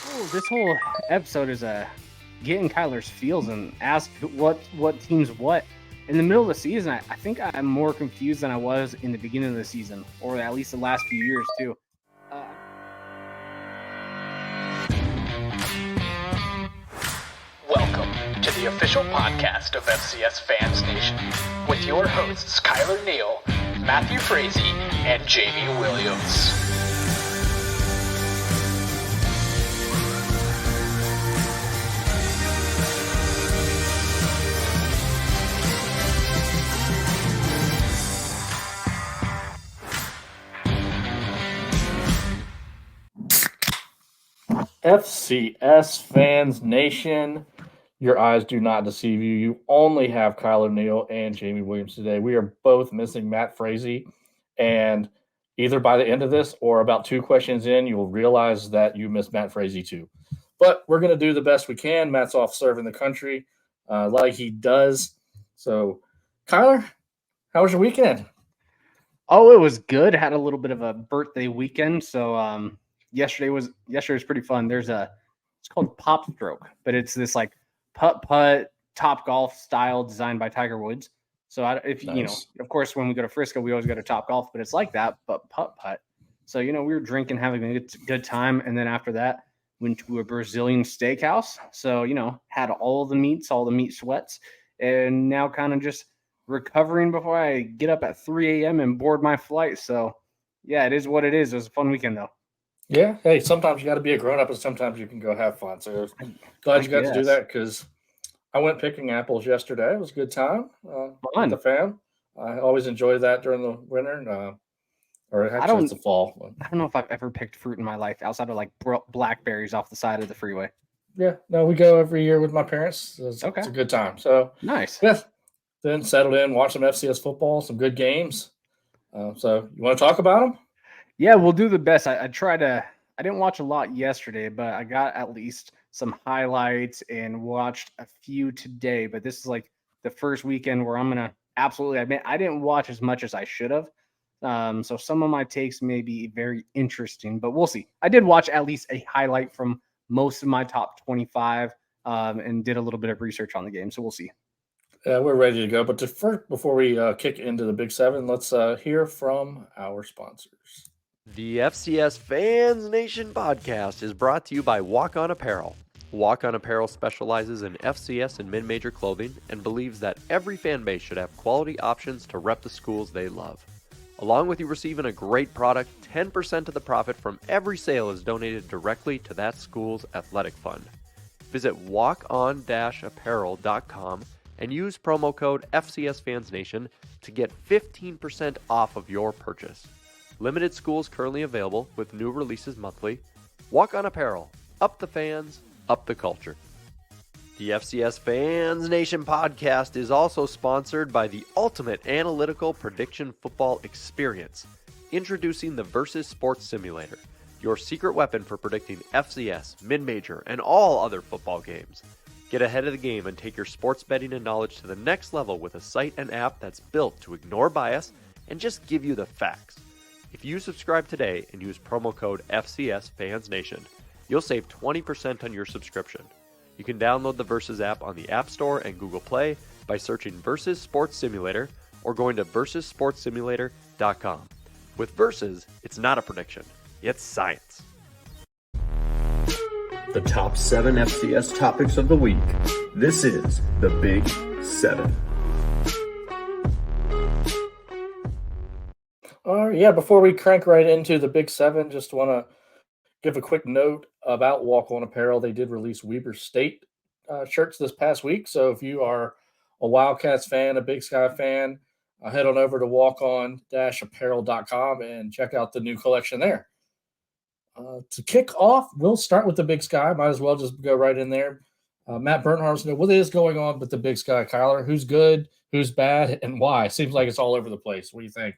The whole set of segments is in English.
Well, this whole episode is getting Kyler's feels and ask what teams what. In the middle of the season, I think I'm more confused than I was in the beginning of the season, or at least the last few years too. Uh, Welcome to the official podcast of FCS Fans Nation with your hosts Kylor Neal, Matthew Frazee, and Jamie Williams. FCS Fans Nation, your eyes do not deceive you. You only have Kylor Neal and Jamie Williams today. We are both missing Matt Frazee, and either by the end of this or about 2 questions in, you will realize that you missed Matt Frazee too. But we're going to do the best we can. Matt's off serving the country like he does. So, Kylor, how was your weekend? Oh, it was good. Had a little bit of a birthday weekend, so yesterday was pretty fun. It's called Pop Stroke, but it's this like putt Top Golf style designed by Tiger Woods. So Nice. of course, when we go to Frisco, we always go to Top Golf, but it's like that, but putt. So we were drinking, having a good time, and then after that, went to a Brazilian steakhouse. So had all the meat sweats, and now kind of just recovering before I get up at 3 a.m. and board my flight. So yeah, it is what it is. It was a fun weekend though. Yeah. Hey, sometimes you got to be a grown-up, and sometimes you can go have fun. So glad you got to do that because I went picking apples yesterday. It was a good time with the fam. I always enjoy that during the winter, or actually it's the fall. I don't know if I've ever picked fruit in my life outside of like blackberries off the side of the freeway. Yeah, no, we go every year with my parents. It's a good time. So nice. Yeah, then settled in, watched some FCS football, some good games. So you want to talk about them? Yeah, we'll do the best. I didn't watch a lot yesterday, but I got at least some highlights and watched a few today. But this is like the first weekend where I'm going to absolutely admit I didn't watch as much as I should have. So some of my takes may be very interesting, but we'll see. I did watch at least a highlight from most of my top 25 and did a little bit of research on the game. So we'll see. Yeah, we're ready to go. But first, before we kick into the Big Seven, let's hear from our sponsors. The FCS Fans Nation podcast is brought to you by Walk On Apparel. Walk On Apparel specializes in FCS and mid-major clothing and believes that every fan base should have quality options to rep the schools they love. Along with you receiving a great product, 10% of the profit from every sale is donated directly to that school's athletic fund. Visit walkon-apparel.com and use promo code FCS Fans Nation to get 15% off of your purchase. Limited schools currently available with new releases monthly. Walk On Apparel. Up the fans, up the culture. The FCS Fans Nation podcast is also sponsored by the ultimate analytical prediction football experience. Introducing the Versus Sports Simulator, your secret weapon for predicting FCS, mid-major, and all other football games. Get ahead of the game and take your sports betting and knowledge to the next level with a site and app that's built to ignore bias and just give you the facts. If you subscribe today and use promo code FCS Fans Nation, you'll save 20% on your subscription. You can download the Versus app on the App Store and Google Play by searching Versus Sports Simulator or going to versussportssimulator.com. With Versus, it's not a prediction, it's science. The top 7 FCS topics of the week. This is the Big 7. Before we crank right into the Big 7, just want to give a quick note about Walk On Apparel. They did release Weber State shirts this past week. So if you are a Wildcats fan, a Big Sky fan, head on over to walkon-apparel.com and check out the new collection there. To kick off, we'll start with the Big Sky. Might as well just go right in there. Matt Bernhardt's know what is going on with the Big Sky. Kylor, who's good, who's bad, and why? Seems like it's all over the place. What do you think?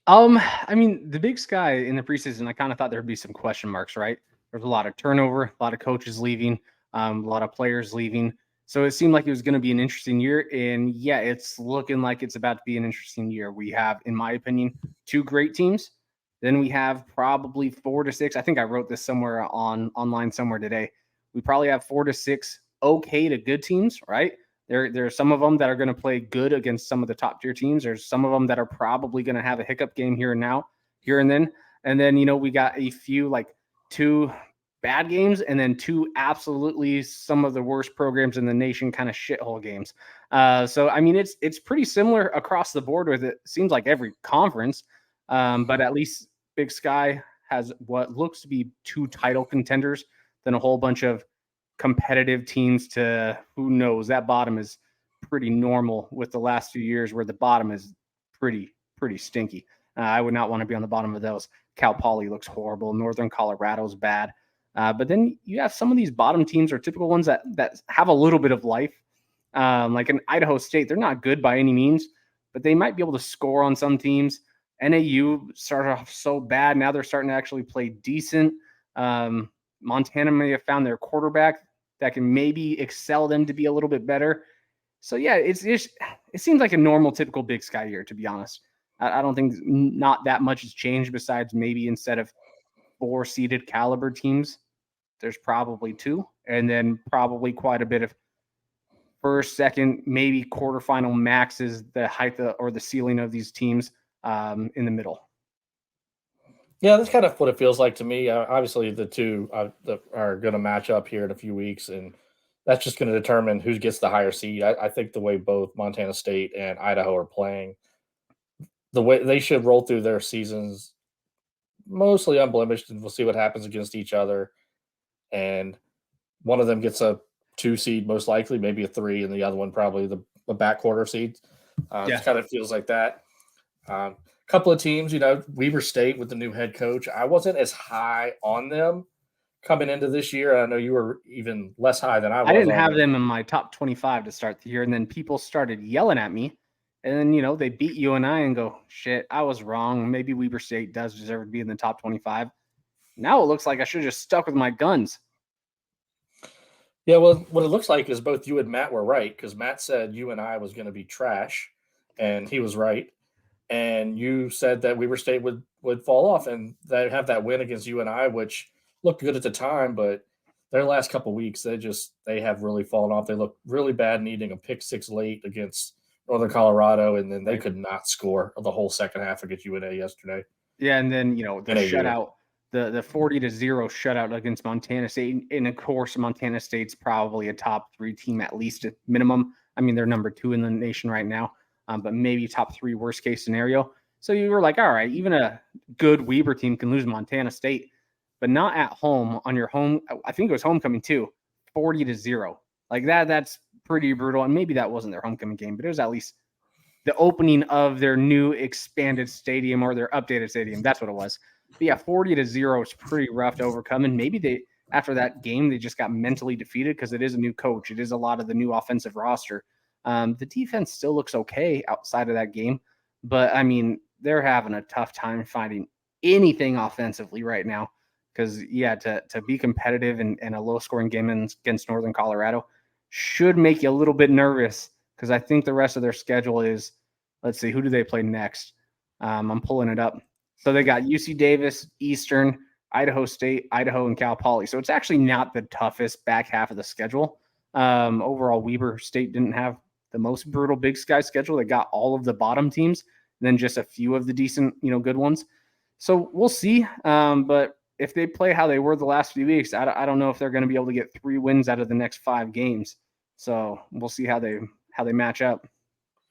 I mean, the Big Sky in the preseason, I kind of thought there'd be some question marks, right? There's a lot of turnover, a lot of coaches leaving, a lot of players leaving. So it seemed like it was going to be an interesting year. And yeah, it's looking like it's about to be an interesting year. We have, in my opinion, 2 great teams. Then we have probably 4 to 6. I think I wrote this somewhere online somewhere today. We probably have 4 to 6 okay to good teams, right? There are some of them that are going to play good against some of the top tier teams. There's some of them that are probably going to have a hiccup game here and then. And then, we got a few like 2 bad games and then 2 absolutely some of the worst programs in the nation kind of shithole games. So, I mean, it's pretty similar across the board with it. Seems like every conference, but at least Big Sky has what looks to be 2 title contenders, then a whole bunch of competitive teams to who knows. That bottom is pretty normal with the last few years where the bottom is pretty stinky. I would not want to be on the bottom of those. Cal Poly looks horrible. Northern Colorado's bad. But then you have some of these bottom teams are typical ones that have a little bit of life. Like in Idaho State, they're not good by any means, but they might be able to score on some teams. NAU started off so bad. Now they're starting to actually play decent. Montana may have found their quarterback that can maybe excel them to be a little bit better. So yeah, it seems like a normal, typical Big Sky year, to be honest. I don't think not that much has changed besides maybe instead of 4 seeded caliber teams, there's probably 2, and then probably quite a bit of first, second, maybe quarterfinal maxes, the height or the ceiling of these teams in the middle. Yeah, that's kind of what it feels like to me. Obviously, the 2 are going to match up here in a few weeks, and that's just going to determine who gets the higher seed. I think the way both Montana State and Idaho are playing, the way they should roll through their seasons mostly unblemished, and we'll see what happens against each other. And one of them gets a 2 seed, most likely, maybe a 3, and the other one probably the back quarter seed. It kind of feels like that. Couple of teams, Weber State with the new head coach. I wasn't as high on them coming into this year. I know you were even less high than I was. I didn't have them in my top 25 to start the year, and then people started yelling at me. And then, they beat UNI and go, shit, I was wrong. Maybe Weber State does deserve to be in the top 25. Now it looks like I should have just stuck with my guns. Yeah, well, what it looks like is both you and Matt were right, because Matt said UNI was going to be trash, and he was right. And you said that Weber State would fall off, and they have that win against UNI, which looked good at the time, but their last couple of weeks, they have really fallen off. They look really bad, needing a pick 6 late against Northern Colorado, and then they could not score the whole second half against UNA yesterday. Yeah, and then, the shutout, the 40-0 shutout against Montana State. And, of course, Montana State's probably a top 3 team at least at minimum. I mean, they're number 2 in the nation right now, but maybe top 3 worst-case scenario. So you were like, all right, even a good Weber team can lose Montana State, but not at home on your home. I think it was homecoming too, 40-0. Like that's pretty brutal. And maybe that wasn't their homecoming game, but it was at least the opening of their new expanded stadium or their updated stadium. That's what it was. But yeah, 40-0 is pretty rough to overcome. And maybe after that game, they just got mentally defeated because it is a new coach. It is a lot of the new offensive roster. The defense still looks okay outside of that game, but I mean, they're having a tough time finding anything offensively right now. Because, to be competitive in a low-scoring game against Northern Colorado should make you a little bit nervous, because I think the rest of their schedule is, let's see, who do they play next? I'm pulling it up. So they got UC Davis, Eastern, Idaho State, Idaho, and Cal Poly. So it's actually not the toughest back half of the schedule. Overall, Weber State didn't have the most brutal Big Sky schedule. They got all of the bottom teams, and then just a few of the decent, good ones. So we'll see. But if they play how they were the last few weeks, I don't know if they're going to be able to get 3 wins out of the next 5 games. So we'll see how they match up.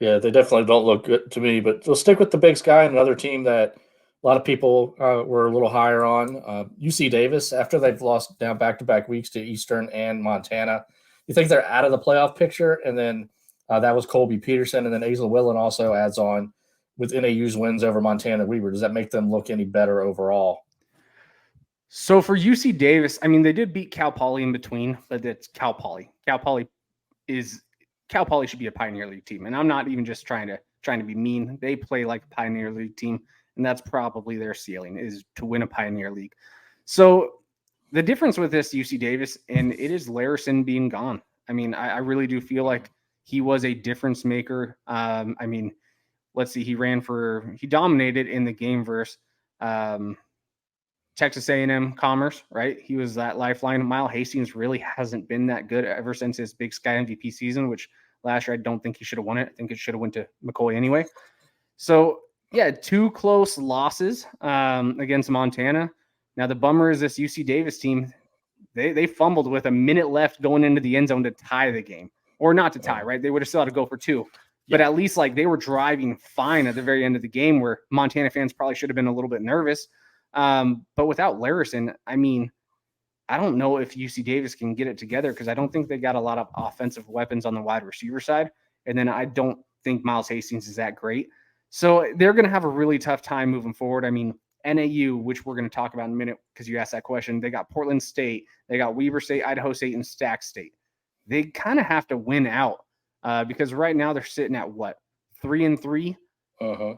Yeah, they definitely don't look good to me, but we'll stick with the Big Sky, and another team that a lot of people were a little higher on. UC Davis, after they've lost down back-to-back weeks to Eastern and Montana. You think they're out of the playoff picture? And then that was Colby Peterson, and then Azel Willen also adds on with NAU's wins over Montana Weber. Does that make them look any better overall? So for UC Davis, I mean, they did beat Cal Poly in between, but it's Cal Poly. Cal Poly should be a Pioneer League team, and I'm not even just trying to be mean. They play like a Pioneer League team, and that's probably their ceiling, is to win a Pioneer League. So the difference with this UC Davis, and it is Larison being gone. I mean, I really do feel like he was a difference maker. I mean, let's see, he dominated in the game versus Texas A&M Commerce, right? He was that lifeline. Miles Hastings really hasn't been that good ever since his Big Sky MVP season, which last year I don't think he should have won it. I think it should have went to McCoy anyway. So, yeah, 2 close losses against Montana. Now, the bummer is this UC Davis team, they fumbled with a minute left going into the end zone to tie the game. Or not to tie, right? They would have still had to go for 2. But at least like they were driving fine at the very end of the game where Montana fans probably should have been a little bit nervous. But without Larison, I mean, I don't know if UC Davis can get it together because I don't think they got a lot of offensive weapons on the wide receiver side. And then I don't think Miles Hastings is that great. So they're going to have a really tough time moving forward. I mean, NAU, which we're going to talk about in a minute because you asked that question, they got Portland State, they got Weber State, Idaho State, and Stack State. They kind of have to win out because right now they're sitting at what, 3-3? Uh-huh.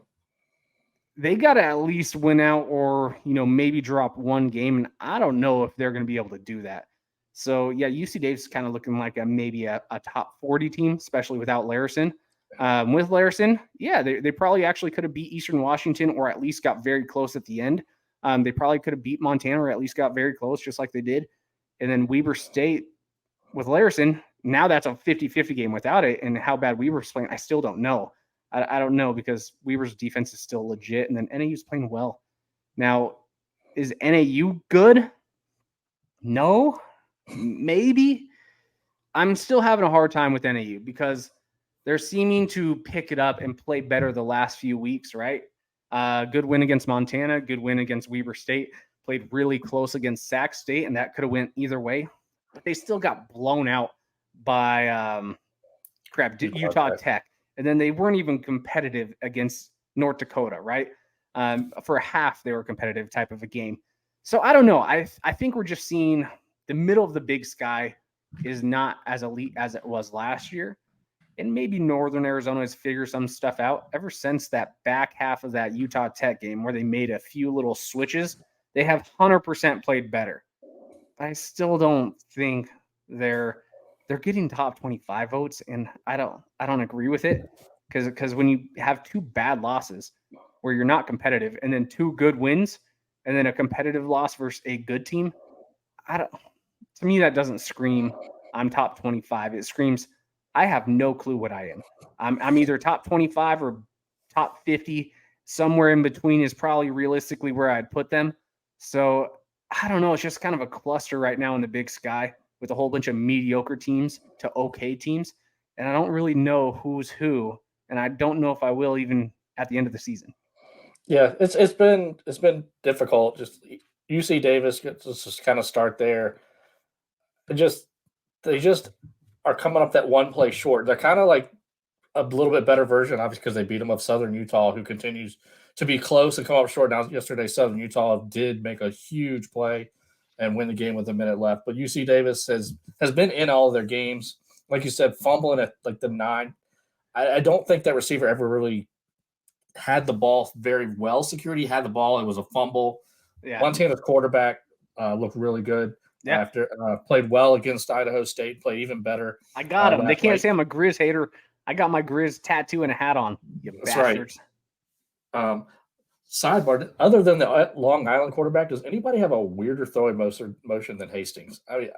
They got to at least win out or, maybe drop one game. And I don't know if they're going to be able to do that. So, yeah, UC Davis is kind of looking like maybe a top 40 team, especially without Larison. With Larison, yeah, they probably actually could have beat Eastern Washington or at least got very close at the end. They probably could have beat Montana or at least got very close, just like they did. And then Weber State with Larison, now that's a 50-50 game without it. And how bad Weber's playing, I still don't know. I don't know because Weber's defense is still legit, and then NAU's playing well. Now, is NAU good? No, maybe. I'm still having a hard time with NAU because they're seeming to pick it up and play better the last few weeks, right? Good win against Montana, good win against Weber State, played really close against Sac State, and that could have went either way. But they still got blown out by Utah Tech. And then they weren't even competitive against North Dakota, right? For a half, they were competitive type of a game. So I don't know. I think we're just seeing the middle of the Big Sky is not as elite as it was last year. And maybe Northern Arizona has figured some stuff out. Ever since that back half of that Utah Tech game where they made a few little switches, they have 100% played better. But I still don't think they're getting top 25 votes, and I don't agree with it because when you have 2 bad losses where you're not competitive and then 2 good wins and then a competitive loss versus a good team, to me that doesn't scream I'm top 25. It screams I have no clue what I am. I'm either top 25 or top 50. Somewhere in between is probably realistically where I'd put them. So I don't know. It's just kind of a cluster right now in the Big Sky with a whole bunch of mediocre teams to okay teams. And I don't really know who's who. And I don't know if I will even at the end of the season. Yeah, it's been difficult. Just UC Davis, let's just kind of start there. They just are coming up that one play short. They're kind of like a little bit better version, obviously, because they beat them of Southern Utah, who continues to be close and come up short. Now, yesterday, Southern Utah did make a huge play and win the game with a minute left. But UC Davis has been in all of their games. Like you said, fumbling at like the 9. I don't think that receiver ever really had the ball very well secured. He had the ball. It was a fumble. Yeah. Montana's quarterback looked really good. Yeah. After played well against Idaho State, played even better. I got him. They can't say I'm a Grizz hater. I got my Grizz tattoo and a hat on. You That's bastards. Right. Sidebar, other than the Long Island quarterback, does anybody have a weirder throwing motion than Hastings? I mean,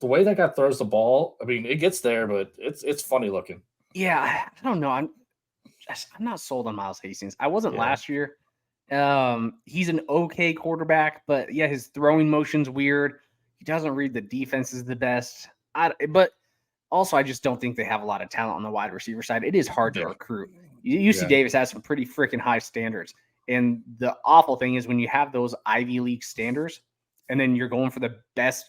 the way that guy throws the ball, I mean, it gets there, but it's funny looking. Yeah, I don't know. I'm not sold on Miles Hastings. I wasn't last year. He's an okay quarterback, but yeah, his throwing motion's weird. He doesn't read the defenses the best. But also, I just don't think they have a lot of talent on the wide receiver side. It is hard to recruit. UC Davis has some pretty freaking high standards. And the awful thing is when you have those Ivy League standards and then you're going for the best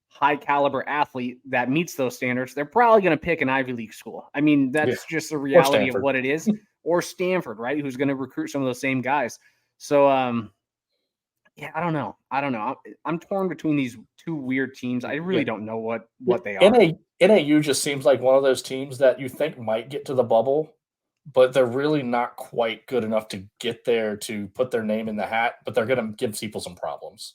high caliber athlete that meets those standards, they're probably going to pick an Ivy League school. I mean, that's just the reality of what it is. Or Stanford, right? Who's going to recruit some of those same guys. So, yeah, I don't know. I'm torn between these 2 weird teams. I really don't know what they are. NAU just seems like one of those teams that you think might get to the bubble, but they're really not quite good enough to get there to put their name in the hat, but they're going to give people some problems.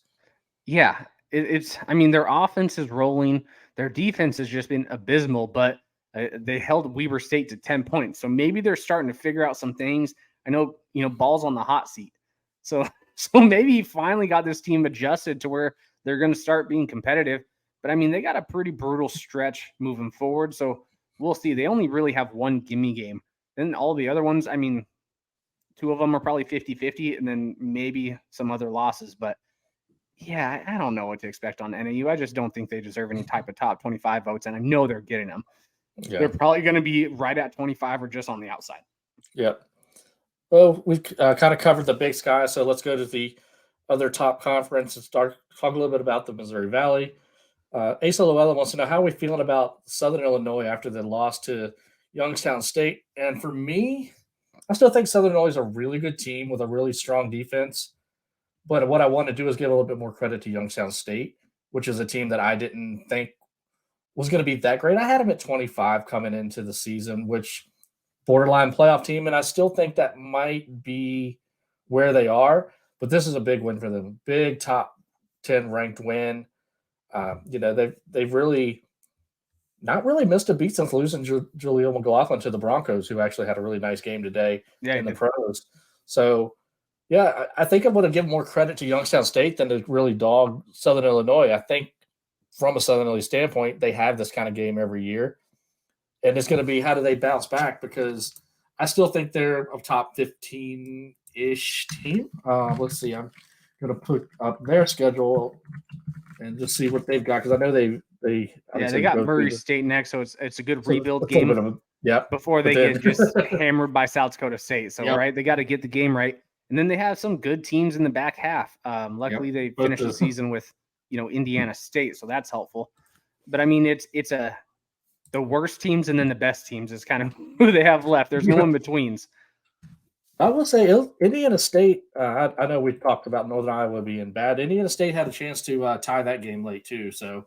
Yeah, I mean, their offense is rolling. Their defense has just been abysmal, but they held Weber State to 10 points. So maybe they're starting to figure out some things. I know, ball's on the hot seat. So maybe he finally got this team adjusted to where they're going to start being competitive. But I mean, they got a pretty brutal stretch moving forward. So we'll see. They only really have one gimme game. Then all the other ones, I mean, 2 of them are probably 50-50, and then maybe some other losses. But yeah, I don't know what to expect on NAU. I just don't think they deserve any type of top 25 votes, and I know they're getting them. Yeah. They're probably going to be right at 25 or just on the outside. Yep. Well, we've kind of covered the Big Sky, so let's go to the other top conference and talk a little bit about the Missouri Valley. Asa Llewellyn wants to know how we're feeling about Southern Illinois after the loss to Youngstown State. And for me, I still think Southern Illinois is a really good team with a really strong defense. But what I want to do is give a little bit more credit to Youngstown State, which is a team that I didn't think was going to be that great. I had them at 25 coming into the season, which borderline playoff team, and I still think that might be where they are. But this is a big win for them. Big top 10 ranked win. They've really not really missed a beat since losing Jaleel McLaughlin to the Broncos, who actually had a really nice game today in the pros. So, yeah, I think I'm going to give more credit to Youngstown State than to really dog Southern Illinois. I think from a Southern Illinois standpoint, they have this kind of game every year. And it's going to be how do they bounce back, because I still think they're a top 15-ish team. Let's see. I'm going to put up their schedule and just see what they've got, because I know they got Murray State next, so it's a good rebuild game before they get just hammered by South Dakota State. So, right, they got to get the game right. And then they have some good teams in the back half. Luckily, they finished the season with, Indiana State, so that's helpful. But, I mean, it's the worst teams and then the best teams is kind of who they have left. There's no in-betweens. I will say Indiana State, I know we talked about Northern Iowa being bad. Indiana State had a chance to tie that game late too. So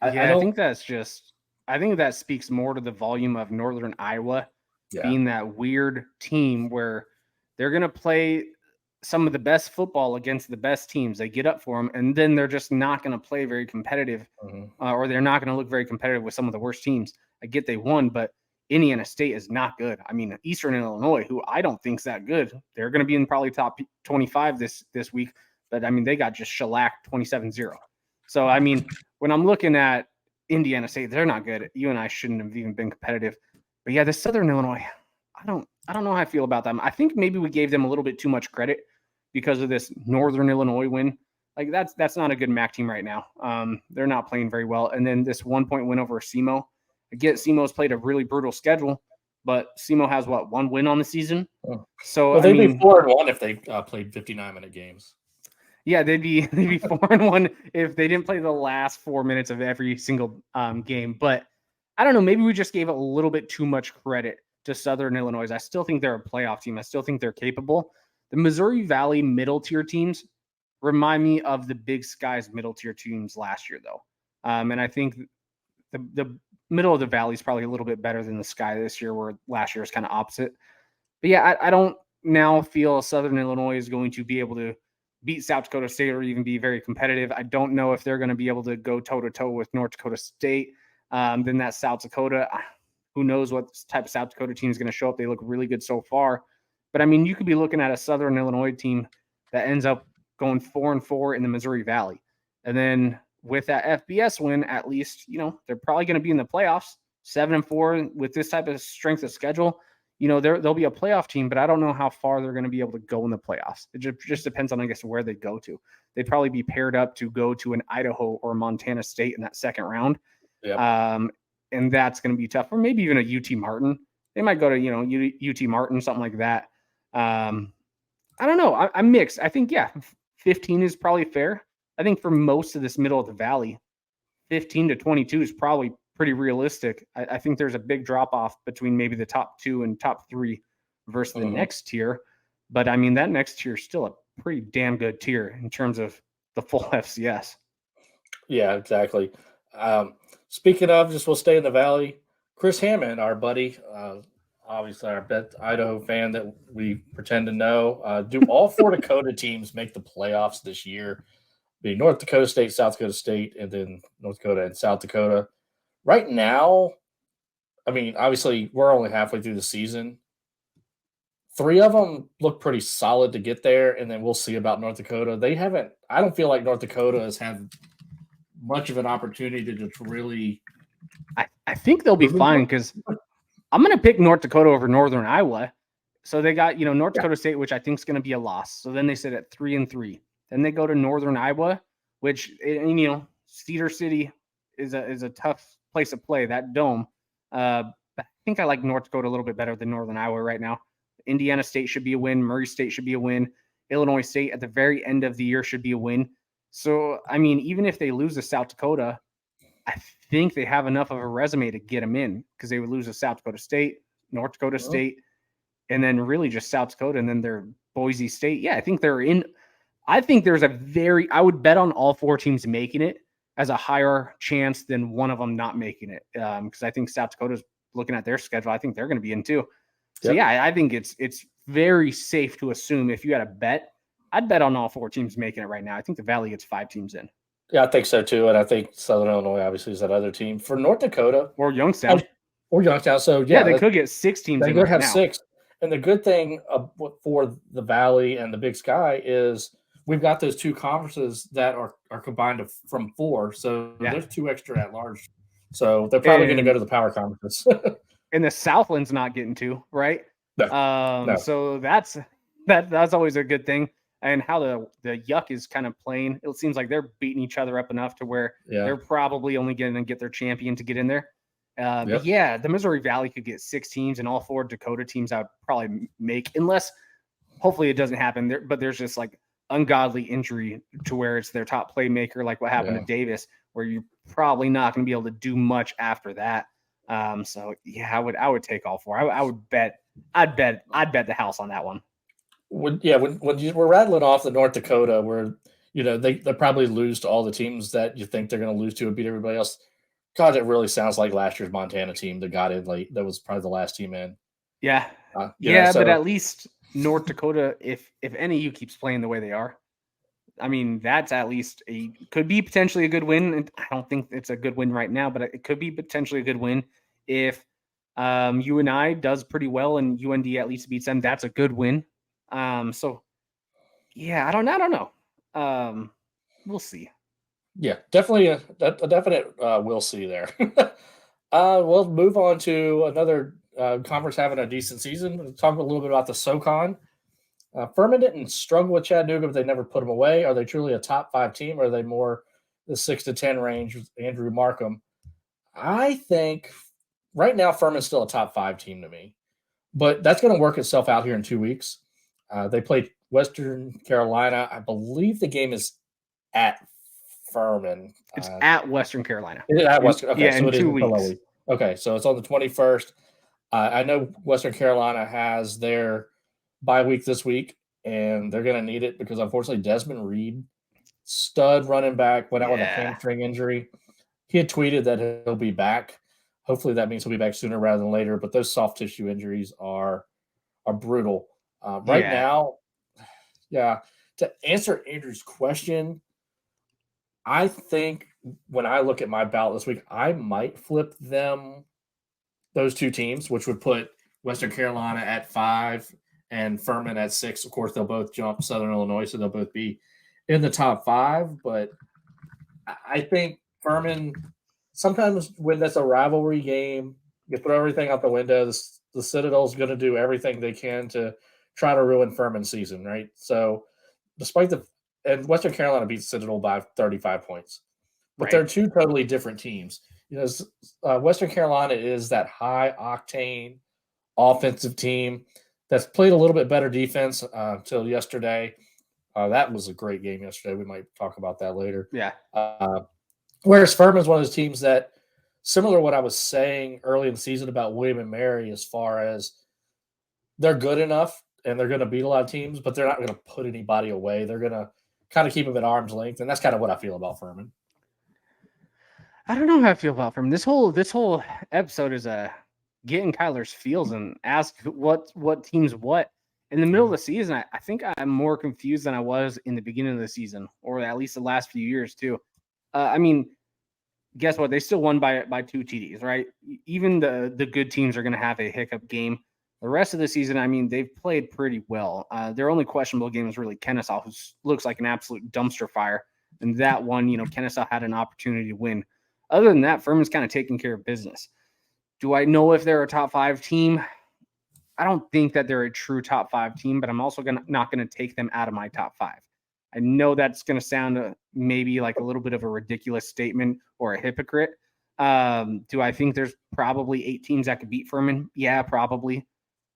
I think that speaks more to the volume of Northern Iowa being that weird team where they're going to play some of the best football against the best teams. They get up for them, and then they're just not going to play very competitive, or they're not going to look very competitive with some of the worst teams. I get they won, but Indiana State is not good. I mean, Eastern Illinois, who I don't think is that good, they're going to be in probably top 25 this week. But, I mean, they got just shellacked 27-0. So, I mean, when I'm looking at Indiana State, they're not good. You and I shouldn't have even been competitive. But, yeah, the Southern Illinois, I don't know how I feel about them. I think maybe we gave them a little bit too much credit because of this Northern Illinois win. Like, that's not a good MAC team right now. They're not playing very well. And then this 1-point win over SEMO. Again, SEMO's played a really brutal schedule, but SEMO has, one win on the season? So they'd be 4-1 if they played 59-minute games. Yeah, they'd be 4-1 if they didn't play the last 4 minutes of every single game. But I don't know, maybe we just gave a little bit too much credit to Southern Illinois. I still think they're a playoff team. I still think they're capable. The Missouri Valley middle-tier teams remind me of the Big Sky's middle-tier teams last year, though. And I think the middle of the valley is probably a little bit better than the Sky this year, where last year was kind of opposite. But yeah, I don't now feel Southern Illinois is going to be able to beat South Dakota State or even be very competitive. I don't know if they're going to be able to go toe-to-toe with North Dakota State. Then that South Dakota, who knows what type of South Dakota team is going to show up. They look really good so far. But, I mean, you could be looking at a Southern Illinois team that ends up going 4-4 in the Missouri Valley. And then with that FBS win, at least, they're probably going to be in the playoffs, 7-4 with this type of strength of schedule. They'll be a playoff team, but I don't know how far they're going to be able to go in the playoffs. It just depends on, I guess, where they go to. They'd probably be paired up to go to an Idaho or Montana State in that second round. Yep. And that's going to be tough. Or maybe even a UT Martin. They might go to, UT Martin, something like that. I don't know. I'm mixed. I think, 15 is probably fair. I think for most of this middle of the valley, 15 to 22 is probably pretty realistic. I think there's a big drop-off between maybe the top 2 and top 3 versus the next tier. But, I mean, that next tier is still a pretty damn good tier in terms of the full FCS. Yeah, exactly. Speaking of, we'll stay in the valley. Chris Hammond, our buddy, obviously our Idaho fan that we pretend to know. Do all 4 Dakota teams make the playoffs this year? Be North Dakota State, South Dakota State, and then North Dakota and South Dakota. Right now, I mean, obviously, we're only halfway through the season. 3 of them look pretty solid to get there, and then we'll see about North Dakota. I don't feel like North Dakota has had much of an opportunity to just really. I think they'll be fine because I'm going to pick North Dakota over Northern Iowa. So they got, North Dakota State, which I think is going to be a loss. So then they sit at 3-3. Then they go to Northern Iowa, which, Cedar City is a tough place to play, that dome. But I think I like North Dakota a little bit better than Northern Iowa right now. Indiana State should be a win. Murray State should be a win. Illinois State at the very end of the year should be a win. So, even if they lose to South Dakota, I think they have enough of a resume to get them in because they would lose to South Dakota State, North Dakota State, and then really just South Dakota, and then they're Boise State. Yeah, I think they're in. I think there's I would bet on all 4 teams making it as a higher chance than one of them not making it because I think South Dakota's looking at their schedule. I think they're going to be in too. So, yeah, I think it's very safe to assume if you had a bet, I'd bet on all 4 teams making it right now. I think the Valley gets 5 teams in. Yeah, I think so too. And I think Southern Illinois obviously is that other team. For North Dakota. Or Youngstown. So, yeah they could get 6 teams in. They could have 6. And the good thing for the Valley and the Big Sky is we've got those 2 conferences that are combined from 4. So there's 2 extra at large. So they're probably going to go to the power conferences. And the Southland's not getting 2, right? No. So that's always a good thing. And how the Yuck is kind of playing, it seems like they're beating each other up enough to where they're probably only going to get their champion to get in there. But yeah, the Missouri Valley could get 6 teams, and all 4 Dakota teams I would probably make, unless hopefully it doesn't happen there. But there's just like ungodly injury to where it's their top playmaker, like what happened to Davis, where you're probably not going to be able to do much after that. So yeah, I would take all 4. I'd bet the house on that one. When you were rattling off the North Dakota, where they probably lose to all the teams that you think they're going to lose to and beat everybody else. God, it really sounds like last year's Montana team that got in late. That was probably the last team in. Yeah, but at least North Dakota, if NAU keeps playing the way they are, that's at least could be potentially a good win. I don't think it's a good win right now, but it could be potentially a good win if UNI does pretty well and UND at least beats them. That's a good win. So yeah, I don't know. We'll see. Yeah, definitely a definite we'll see there. We'll move on to another conference having a decent season. We'll talk a little bit about the SoCon. Furman didn't struggle with Chattanooga, but they never put them away. Are they truly a top 5 team, or are they more the 6 to 10 range with Andrew Markham? I think right now Furman's still a top 5 team to me, but that's going to work itself out here in 2 weeks. They played Western Carolina. I believe the game is at Furman. It's at Western Carolina. Is it at Western? Okay, yeah, so in 2 weeks. Okay, so it's on the 21st. I know Western Carolina has their bye week this week, and they're going to need it because, unfortunately, Desmond Reed, stud running back, went out with a hamstring injury. He had tweeted that he'll be back. Hopefully that means he'll be back sooner rather than later, but those soft tissue injuries are brutal. Now, to answer Andrew's question, I think when I look at my ballot this week, I might flip those 2 teams, which would put Western Carolina at 5 and Furman at 6. Of course, they'll both jump Southern Illinois, so they'll both be in the top 5. But I think Furman, sometimes when that's a rivalry game, you throw everything out the window. The Citadel's going to do everything they can to try to ruin Furman's season, right? So and Western Carolina beats Citadel by 35 points. But they're 2 totally different teams. Western Carolina is that high-octane offensive team that's played a little bit better defense until yesterday. That was a great game yesterday. We might talk about that later. Yeah. Whereas Furman's one of those teams that, similar to what I was saying early in the season about William and Mary, as far as they're good enough and they're going to beat a lot of teams, but they're not going to put anybody away. They're going to kind of keep them at arm's length, and that's kind of what I feel about Furman. I don't know how I feel about Furman. This whole episode is getting Kylor's feels and ask what teams what. In the middle of the season, I think I'm more confused than I was in the beginning of the season, or at least the last few years too. Guess what? They still won by 2 TDs, right? Even the good teams are going to have a hiccup game. The rest of the season, I mean, they've played pretty well. Their only questionable game is really Kennesaw, who looks like an absolute dumpster fire. And that one, Kennesaw had an opportunity to win. Other than that, Furman's kind of taking care of business. Do I know if they're a top 5 team? I don't think that they're a true top 5 team, but I'm also not going to take them out of my top 5. I know that's going to sound maybe like a little bit of a ridiculous statement or a hypocrite. Do I think there's probably 8 teams that could beat Furman? Yeah, probably.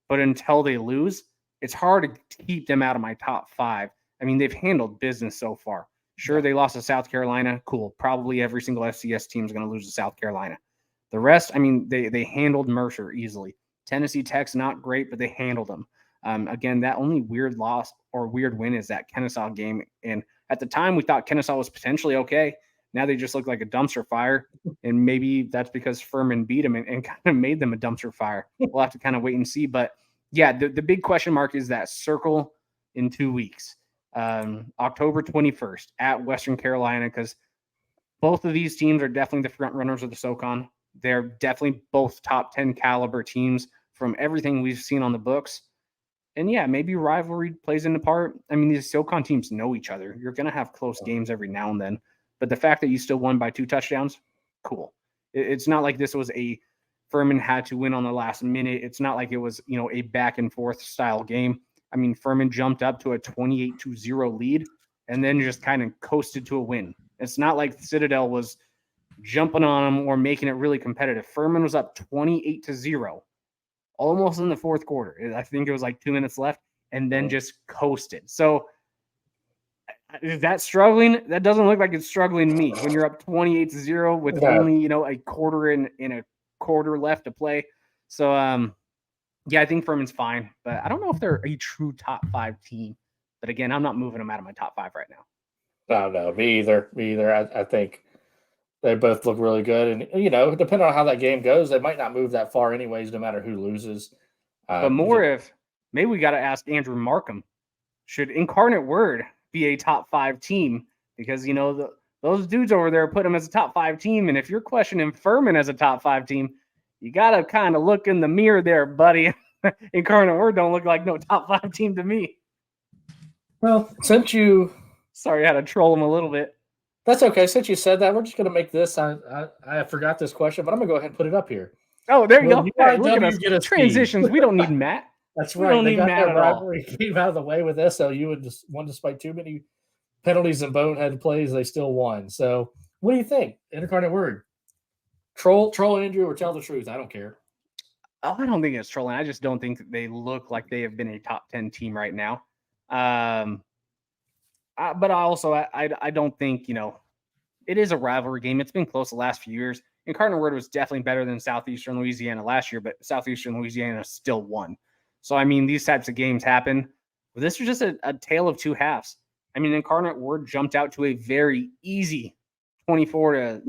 But until they lose, it's hard to keep them out of my top 5. I mean, they've handled business so far. Sure, they lost to South Carolina. Cool. Probably every single FCS team is going to lose to South Carolina. The rest, I mean, they handled Mercer easily. Tennessee Tech's not great, but they handled them. Again, that only weird loss or weird win is that Kennesaw game. And at the time, we thought Kennesaw was potentially okay. Now they just look like a dumpster fire. And maybe that's because Furman beat them and kind of made them a dumpster fire. We'll have to kind of wait and see. But yeah, the big question mark is that circle in 2 weeks, October 21st at Western Carolina, because both of these teams are definitely the front runners of the SoCon. They're definitely both top 10 caliber teams from everything we've seen on the books. And yeah, maybe rivalry plays into part. I mean, these SoCon teams know each other. You're going to have close games every now and then. But the fact that you still won by 2 touchdowns, cool. It's not like this was a Furman had to win on the last minute. It's not like it was, a back and forth style game. I mean, Furman jumped up to a 28-0 lead and then just kind of coasted to a win. It's not like Citadel was jumping on them or making it really competitive. Furman was up 28-0 almost in the fourth quarter. I think it was like 2 minutes left and then just coasted. So is that struggling? That doesn't look like it's struggling to me when you're up 28-0 with only, a quarter in a quarter left to play. So, yeah, I think Furman's fine, but I don't know if they're a true top 5 team. But again, I'm not moving them out of my top 5 right now. No, me either. I think they both look really good. And, depending on how that game goes, they might not move that far anyways, no matter who loses. But maybe we got to ask Andrew Markham, should Incarnate Word be a top 5 team? Because, those dudes over there put them as a top 5 team. And if you're questioning Furman as a top 5 team, you got to kind of look in the mirror there, buddy. Incarnate Word don't look like no top 5 team to me. Well, Sorry, I had to troll him a little bit. That's okay. Since you said that, we're just going to make this. I forgot this question, but I'm going to go ahead and put it up here. Oh, there you go. Hey, look at us. Transitions. We don't need Matt. That's right. They got that rivalry came out of the way with SLU and just won despite too many penalties and bonehead plays. They still won. So what do you think? Incarnate Word. Troll Andrew or tell the truth. I don't care. Oh, I don't think it's trolling. I just don't think that they look like they have been a top 10 team right now. But I don't think, it is a rivalry game. It's been close the last few years. Incarnate Word was definitely better than Southeastern Louisiana last year, but Southeastern Louisiana still won. So, I mean, these types of games happen. But this was just a tale of 2 halves. I mean, Incarnate Word jumped out to a very easy 24-3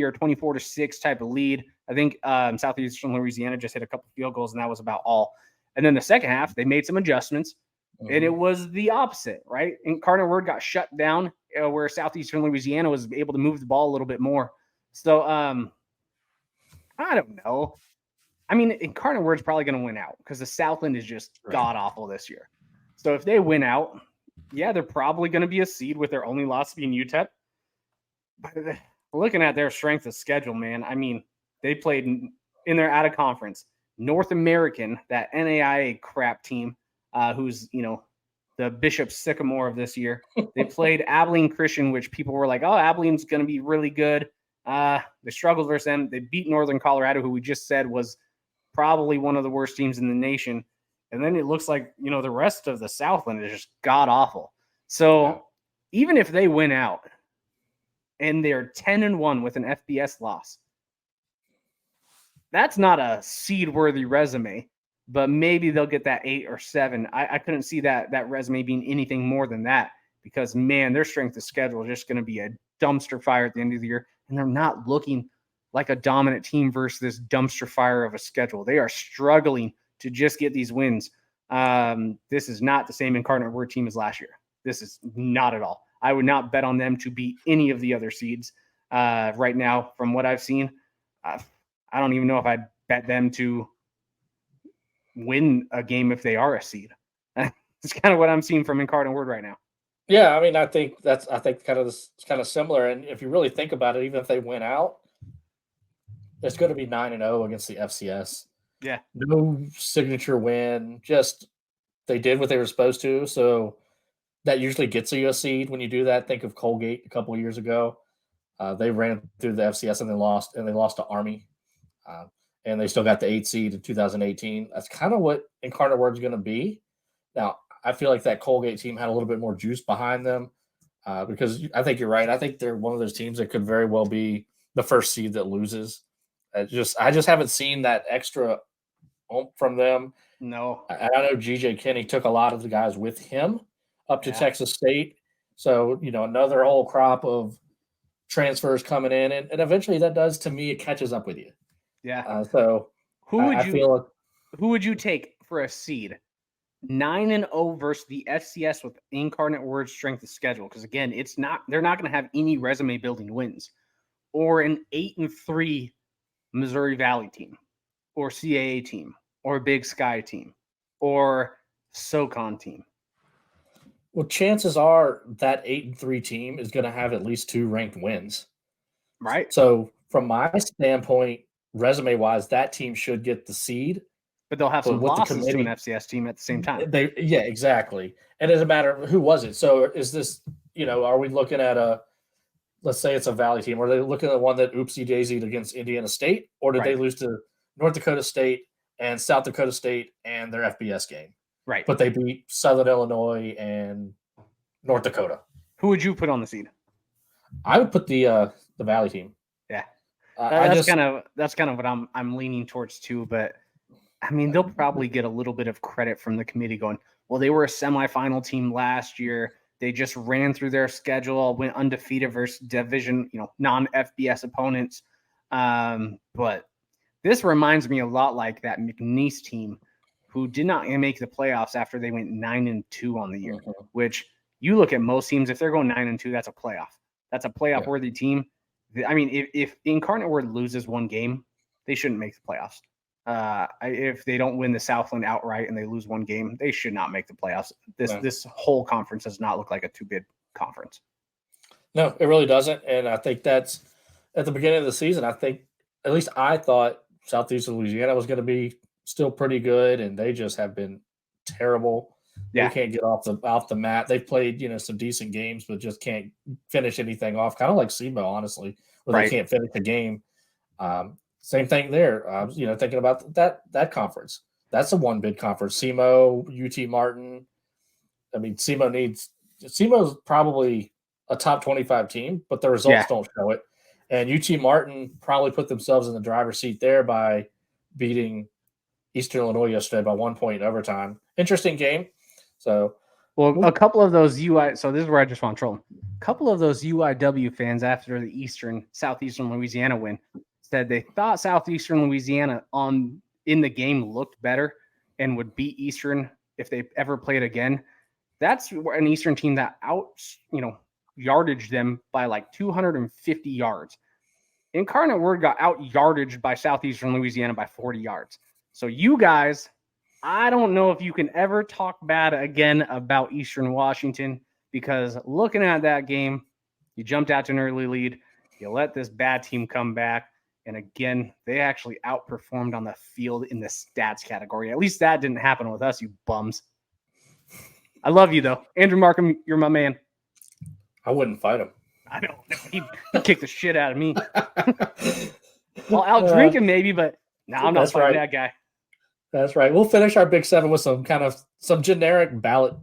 or 24-6 type of lead. I think Southeastern Louisiana just hit a couple field goals, and that was about all. And then the second half, they made some adjustments, and it was the opposite, right? Incarnate Word got shut down where Southeastern Louisiana was able to move the ball a little bit more. So, I don't know. I mean, Incarnate Word's probably going to win out because the Southland is just god-awful this year. So if they win out, yeah, they're probably going to be a seed with their only loss being UTEP. But looking at their strength of schedule, man, I mean, they played in their out-of-conference. North American, that NAIA crap team, who's, the Bishop Sycamore of this year. They played Abilene Christian, which people were like, oh, Abilene's going to be really good. They struggled versus them. They beat Northern Colorado, who we just said was probably one of the worst teams in the nation. And then it looks like, the rest of the Southland is just god-awful. So even if they win out and they're 10-1 with an FBS loss, that's not a seed-worthy resume, but maybe they'll get that 8 or 7. I couldn't see that resume being anything more than that because, man, their strength of schedule is just going to be a dumpster fire at the end of the year, and they're not looking like a dominant team versus this dumpster fire of a schedule. They are struggling to just get these wins. This is not the same Incarnate Word team as last year. This is not at all. I would not bet on them to beat any of the other seeds right now from what I've seen. I don't even know if I'd bet them to win a game if they are a seed. It's kind of what I'm seeing from Incarnate Word right now. Yeah, I mean, I think kind of similar. And if you really think about it, even if they win out, it's going to be 9-0 against the FCS. Yeah. No signature win, just they did what they were supposed to. So that usually gets you a seed when you do that. Think of Colgate a couple of years ago. They ran through the FCS and they lost to Army. And they still got the 8th seed in 2018. That's kind of what Incarnate Word is going to be. Now, I feel like that Colgate team had a little bit more juice behind them because I think you're right. I think they're one of those teams that could very well be the first seed that loses. I just haven't seen that extra oomph from them. No. I know G.J. Kinney took a lot of the guys with him up to Texas State. So, another whole crop of transfers coming in. And eventually that does, to me, it catches up with you. Yeah. So who would you take for a seed? 9-0 versus the FCS with Incarnate Word strength of schedule. Because again, they're not going to have any resume building wins, or an 8-3 Missouri Valley team, or CAA team, or Big Sky team, or SoCon team. Well, chances are that 8-3 team is going to have at least 2 ranked wins. Right. So from my standpoint, resume wise, that team should get the seed. But they'll have some losses to an FCS team at the same time. Yeah, exactly. And it doesn't matter who was it. So is this, are we looking at let's say it's a Valley team, or are they looking at one that oopsie daisied against Indiana State, or did they lose to North Dakota State and South Dakota State and their FBS game? Right. But they beat Southern Illinois and North Dakota. Who would you put on the seed? I would put the Valley team. Yeah. That's kind of what I'm leaning towards too, but I mean, they'll probably get a little bit of credit from the committee going, well, they were a semifinal team last year. They just ran through their schedule, went undefeated versus division, non-FBS opponents. But this reminds me a lot like that McNeese team who did not make the playoffs after they went 9-2 on the year, which you look at most teams, if they're going 9-2, that's a playoff. That's a playoff-worthy team. I mean, if the Incarnate Word loses one game, they shouldn't make the playoffs. If they don't win the Southland outright and they lose one game, they should not make the playoffs. This whole conference does not look like a 2-bid conference. No, it really doesn't. And I think that's at the beginning of the season. I think, at least I thought Southeastern Louisiana was going to be still pretty good, and they just have been terrible. Yeah. They can't get off the mat. They've played, some decent games, but just can't finish anything off. Kind of like SEMO, honestly, where they can't finish the game. Same thing there. Thinking about that conference. That's a 1-bid conference. SEMO, UT Martin. I mean, SEMO's probably a top 25 team, but the results don't show it. And UT Martin probably put themselves in the driver's seat there by beating Eastern Illinois yesterday by 1 point in overtime. Interesting game. So, well, a couple of those so this is where I just want to troll them. A couple of those UIW fans after the Southeastern Louisiana win said they thought Southeastern Louisiana in the game looked better and would beat Eastern if they ever played again. That's an Eastern team that yardaged them by like 250 yards. Incarnate Word got out yardaged by Southeastern Louisiana by 40 yards. So you guys, I don't know if you can ever talk bad again about Eastern Washington, because looking at that game, you jumped out to an early lead. You let this bad team come back. And again, they actually outperformed on the field in the stats category. At least that didn't happen with us, you bums. I love you, though. Andrew Markham, you're my man. I wouldn't fight him. I don't know. He'd kick the shit out of me. Well, I'll drink him maybe, but no, I'm not fighting that guy. That's right. We'll finish our Big 7 with some generic ballot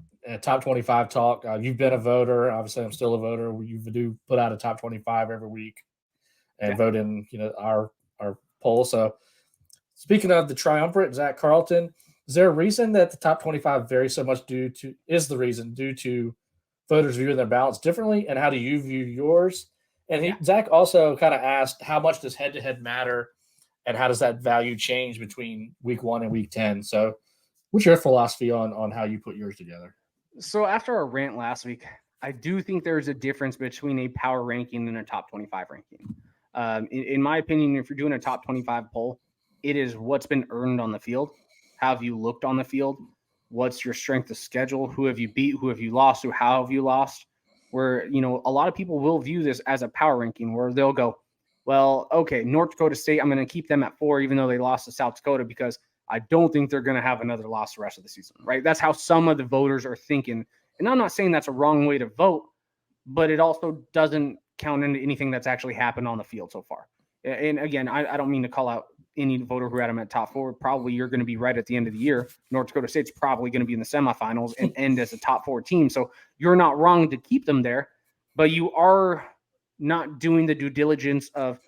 top 25 talk. You've been a voter. Obviously, I'm still a voter. You do put out a top 25 every week and vote in, our poll. So speaking of the triumvirate, Zach Carlton, is there a reason that the top 25 varies so much due to voters viewing their ballots differently, and how do you view yours? And Zach also kind of asked, how much does head-to-head matter, and how does that value change between week 1 and week 10? So what's your philosophy on how you put yours together? So after our rant last week, I do think there's a difference between a power ranking and a top 25 ranking. In my opinion, if you're doing a top 25 poll, it is what's been earned on the field. How have you looked on the field? What's your strength of schedule? Who have you beat? Who have you lost to? How have you lost? Where, a lot of people will view this as a power ranking where they'll go, well, okay, North Dakota State, I'm going to keep them at 4, even though they lost to South Dakota, because I don't think they're going to have another loss the rest of the season, right? That's how some of the voters are thinking. And I'm not saying that's a wrong way to vote, but it also doesn't count into anything that's actually happened on the field so far. And again, I don't mean to call out any voter who had them at top 4. Probably you're going to be right at the end of the year. North Dakota State's probably going to be in the semifinals and end as a top 4 team. So you're not wrong to keep them there, but you are not doing the due diligence of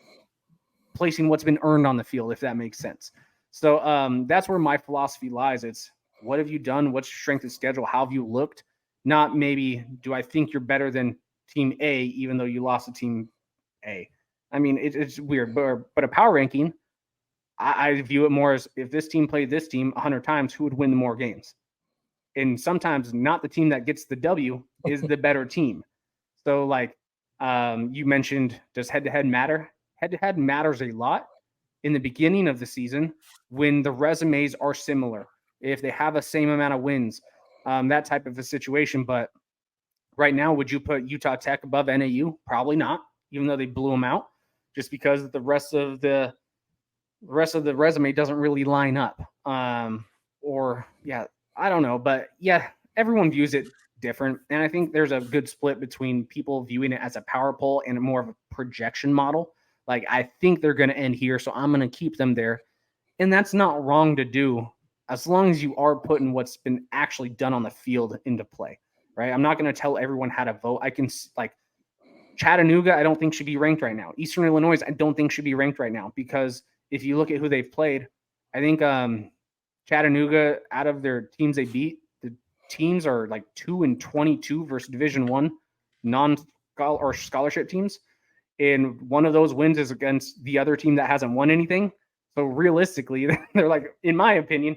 placing what's been earned on the field, if that makes sense. So that's where my philosophy lies. It's what have you done? What's your strength of schedule? How have you looked? Not maybe, do I think you're better than team A, even though you lost to team A? I mean, it's weird, but a power ranking, I view it more as if this team played this team 100 times, who would win the more games? And sometimes not the team that gets the W is the better team. So like you mentioned, does head-to-head matter? Head-to-head matters a lot in the beginning of the season when the resumes are similar, if they have the same amount of wins, that type of a situation. But right now, would you put Utah Tech above NAU? Probably not, even though they blew them out, just because the rest of the resume doesn't really line up. I don't know, but yeah, everyone views it different. And I think there's a good split between people viewing it as a power poll and more of a projection model. Like, I think they're going to end here, so I'm going to keep them there. And that's not wrong to do as long as you are putting what's been actually done on the field into play, right? I'm not going to tell everyone how to vote. I can, like, Chattanooga, I don't think should be ranked right now. Eastern Illinois, I don't think should be ranked right now, because if you look at who they've played, I think Chattanooga, out of their teams they beat, the teams are like 2-22 versus Division I scholarship teams. And one of those wins is against the other team that hasn't won anything. So realistically, they're like, in my opinion,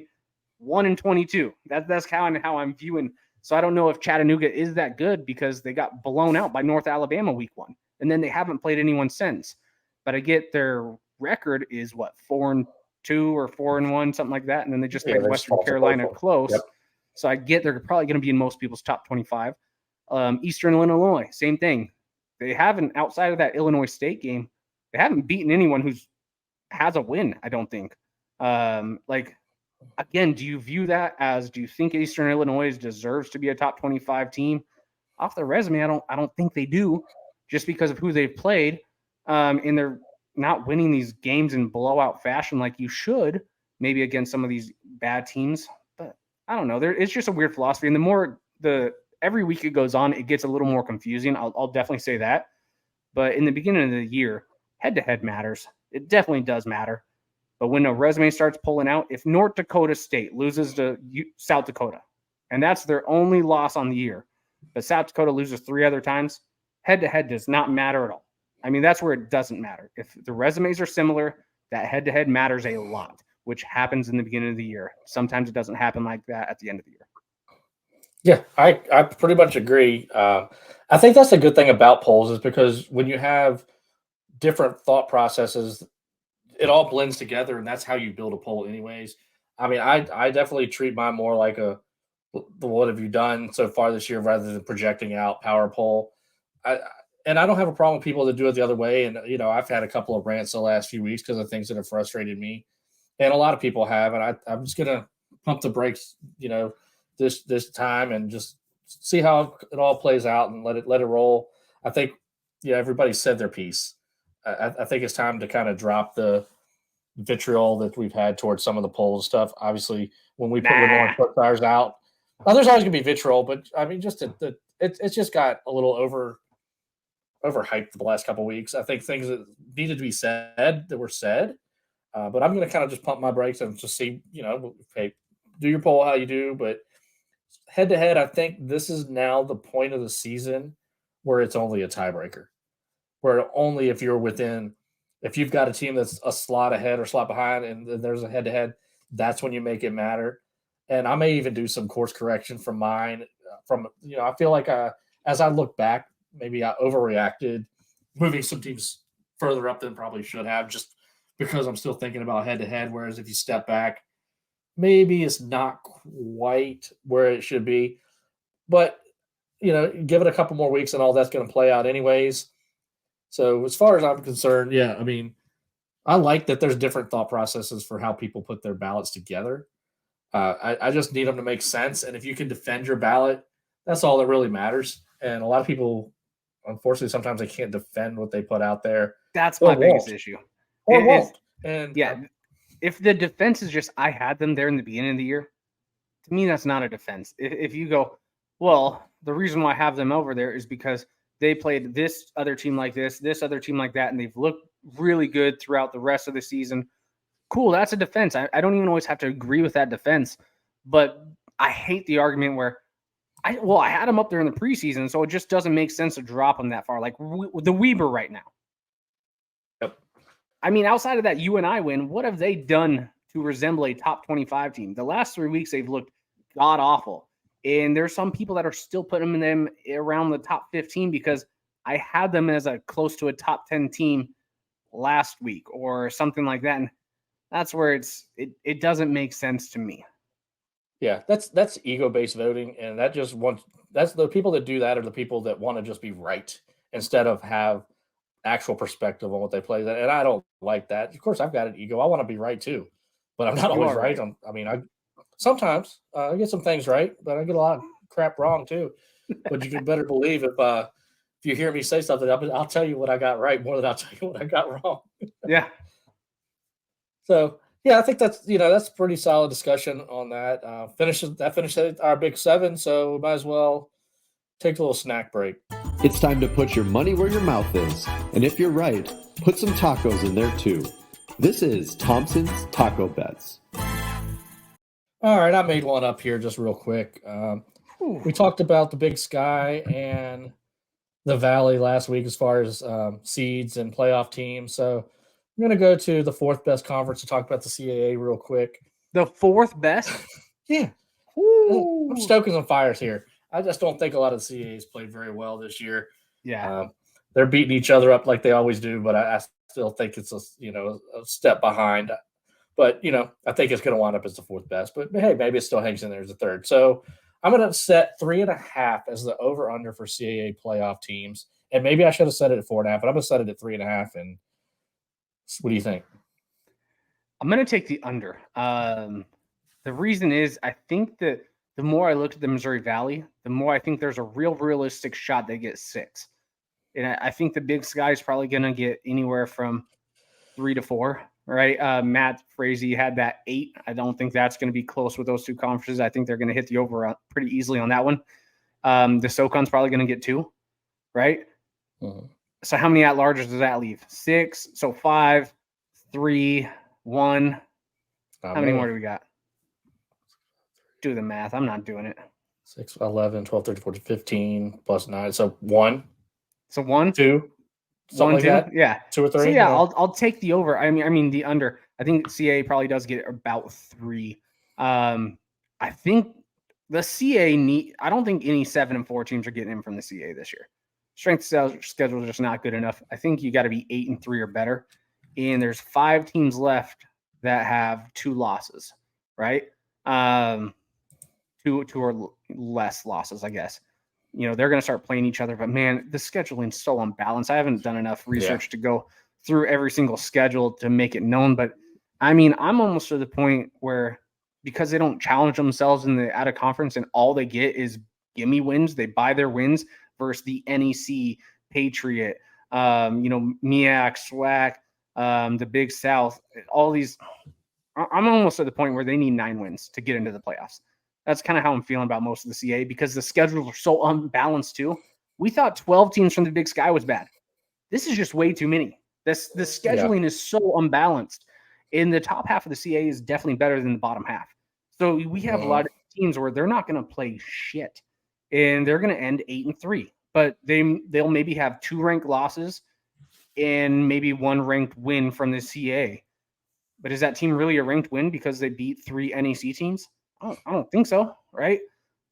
1-22. That's how I'm viewing. So I don't know if Chattanooga is that good, because they got blown out by North Alabama week 1, and then they haven't played anyone since. But I get their record is 4-2 or 4-1, something like that, and then they just played Western Carolina close. Yep. So I get they're probably going to be in most people's top 25. Eastern Illinois, same thing. They haven't, outside of that Illinois State game, they haven't beaten anyone who's has a win, I don't think. Again, do you view that as, do you think Eastern Illinois deserves to be a top 25 team? Off their resume, I don't think they do, just because of who they've played. And they're not winning these games in blowout fashion like you should, maybe against some of these bad teams. But I don't know. It's just a weird philosophy. And the more every week it goes on, it gets a little more confusing. I'll definitely say that. But in the beginning of the year, head-to-head matters. It definitely does matter. But when a resume starts pulling out, if North Dakota State loses to South Dakota, and that's their only loss on the year, but South Dakota loses 3 other times, head-to-head does not matter at all. I mean, that's where it doesn't matter. If the resumes are similar, that head-to-head matters a lot, which happens in the beginning of the year. Sometimes it doesn't happen like that at the end of the year. Yeah, I pretty much agree. I think that's the good thing about polls, is because when you have different thought processes, it all blends together, and that's how you build a poll anyways. I mean, I definitely treat mine more like the what have you done so far this year rather than projecting out power poll. And I don't have a problem with people that do it the other way. And, I've had a couple of rants the last few weeks because of things that have frustrated me. And a lot of people have. And I'm just going to pump the brakes, this time and just see how it all plays out and let it roll. I think, everybody said their piece. I think it's time to kind of drop the vitriol that we've had towards some of the polls stuff. Obviously, when we put ours out, there's always going to be vitriol, but I mean, just it's just got a little overhyped the last couple of weeks. I think things that needed to be said that were said, but I'm going to kind of just pump my brakes and just see, hey, do your poll how you do. But head to head, I think this is now the point of the season where it's only a tiebreaker. Where only if you've got a team that's a slot ahead or slot behind and there's a head-to-head, that's when you make it matter. And I may even do some course correction from mine. I feel like as I look back, maybe I overreacted, moving some teams further up than probably should have, just because I'm still thinking about head-to-head. Whereas if you step back, maybe it's not quite where it should be. But, give it a couple more weeks and all that's going to play out anyways. So as far as I'm concerned, yeah, I mean, I like that there's different thought processes for how people put their ballots together. I just need them to make sense. And if you can defend your ballot, that's all that really matters. And a lot of people, unfortunately, sometimes they can't defend what they put out there. That's Or my biggest won't. issue. Or It is- won't. And Yeah, if the defense is just I had them there in the beginning of the year, to me that's not a defense. If you go, well, the reason why I have them over there is because they played this other team like this other team like that, and they've looked really good throughout the rest of the season. Cool, that's a defense. I don't even always have to agree with that defense, but I hate the argument where I had them up there in the preseason, so it just doesn't make sense to drop them that far. Like the Weber right now. Yep. I mean, outside of that UNI win, what have they done to resemble a top 25 team? The last 3 weeks, they've looked god awful. And there's some people that are still putting them around the top 15 because I had them as a close to a top 10 team last week or something like that. And that's where it doesn't make sense to me. Yeah, that's ego-based voting, and that's the people that do that are the people that want to just be right instead of have actual perspective on what they play. And I don't like that. Of course, I've got an ego. I want to be right too, but I'm not You always are right. I sometimes I get some things right, but I get a lot of crap wrong too. But you can better believe if you hear me say something, I'll tell you what I got right more than I'll tell you what I got wrong. Yeah. So yeah, I think that's pretty solid discussion on that. Finishes our big seven, so we might as well take a little snack break. It's time to put your money where your mouth is. And if you're right, put some tacos in there too. This is Thompson's Taco Bets. All right, I made one up here just real quick. We talked about the Big Sky and the Valley last week as far as seeds and playoff teams. So I'm going to go to the fourth best conference to talk about the CAA real quick. The fourth best? Yeah. Ooh. I'm stoking some fires here. I just don't think a lot of the CAAs played very well this year. Yeah. They're beating each other up like they always do, but I still think it's a step behind. But, I think it's going to wind up as the fourth best. But, hey, maybe it still hangs in there as the third. So I'm going to set 3.5 as the over-under for CAA playoff teams. And maybe I should have set it at 4.5, but I'm going to set it at 3.5. And what do you think? I'm going to take the under. The reason is I think that the more I look at the Missouri Valley, the more I think there's a realistic shot they get 6. And I think the Big Sky is probably going to get anywhere from 3 to 4, right? Matt Frazee had that 8. I don't think that's going to be close with those two conferences. I think they're going to hit the over pretty easily on that one. The SoCon's probably going to get 2, right? Mm-hmm. So how many at-larges does that leave? 6. So 5, 3, 1. How many more do we got? Do the math. I'm not doing it. 6, 11, 12, 13, 14, 15 plus 9. So 1. So 1, 2. Something 1, like 2. that? Yeah. 2 or 3? So yeah, I'll take the over. I mean the under. I think CA probably does get about 3. I think the CA I don't think any 7 and 4 teams are getting in from the CA this year. Strength schedule is just not good enough. I think you got to be 8 and 3 or better. And there's 5 teams left that have 2 losses, right? 2 or less losses, I guess. They're going to start playing each other. But, man, the scheduling's so unbalanced. I haven't done enough research to go through every single schedule to make it known. But, I mean, I'm almost to the point where because they don't challenge themselves in the out-of-conference and all they get is gimme wins, they buy their wins versus the NEC, Patriot, MEAC, SWAC, the Big South, all these. I'm almost at the point where they need 9 wins to get into the playoffs. That's kind of how I'm feeling about most of the CA because the schedules are so unbalanced too. We thought 12 teams from the Big Sky was bad. This is just way too many. The scheduling is so unbalanced. And the top half of the CA is definitely better than the bottom half. So we have a lot of teams where they're not going to play shit. And they're going to end 8 and 3. But they'll maybe have 2 ranked losses and maybe 1 ranked win from the CA. But is that team really a ranked win because they beat 3 NEC teams? I don't think so, right?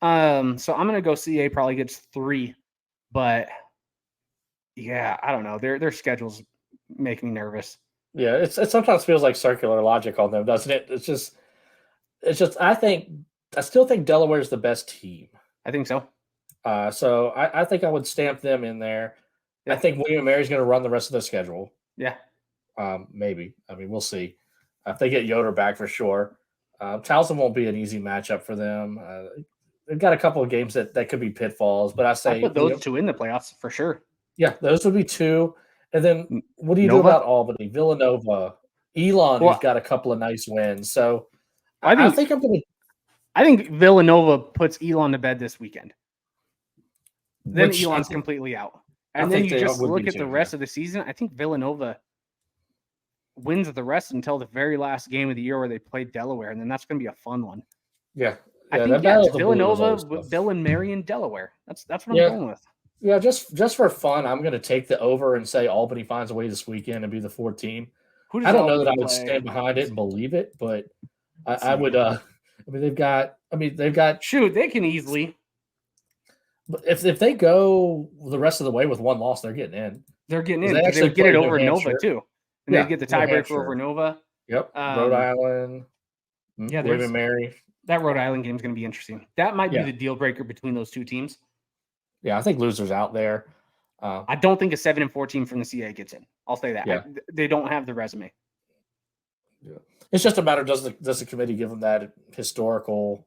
So I'm going to go CA probably gets 3. But, yeah, I don't know. Their schedules make me nervous. Yeah, it sometimes feels like circular logic on them, doesn't it? It's just It's just I still think Delaware is the best team. I think so. So I think I would stamp them in there. Yeah. I think William & Mary's going to run the rest of the schedule. Yeah. Maybe. I mean, we'll see. If they get Yoder back for sure. Towson won't be an easy matchup for them. They've got a couple of games that could be pitfalls, but I put those two in the playoffs for sure. Yeah, those would be two. And then what do you do about Albany, Villanova, Elon, who's got a couple of nice wins? So I think Villanova puts Elon to bed this weekend. Then Elon's completely out. And then you just look at the rest of the season. I think Villanova wins the rest until the very last game of the year where they play Delaware, and then that's going to be a fun one. Yeah. I think it's Villanova, Bill and Mary, and Delaware. That's what I'm going with. Yeah, just for fun, I'm going to take the over and say Albany finds a way this weekend and be the fourth team. I don't know that I would stand behind it and believe it, but I would. They've got. Shoot, they can easily. But if they go the rest of the way with one loss, they're getting in. They're getting in. They would get it over Nova too, and they get the tiebreaker over Nova. Yep. Rhode Island. Yeah, William & Mary. That Rhode Island game is going to be interesting. That might be the deal breaker between those two teams. Yeah, I think losers out there. I don't think a 7-4 team from the CA gets in. I'll say that. Yeah. They don't have the resume. Yeah. It's just a matter, does the committee give them that historical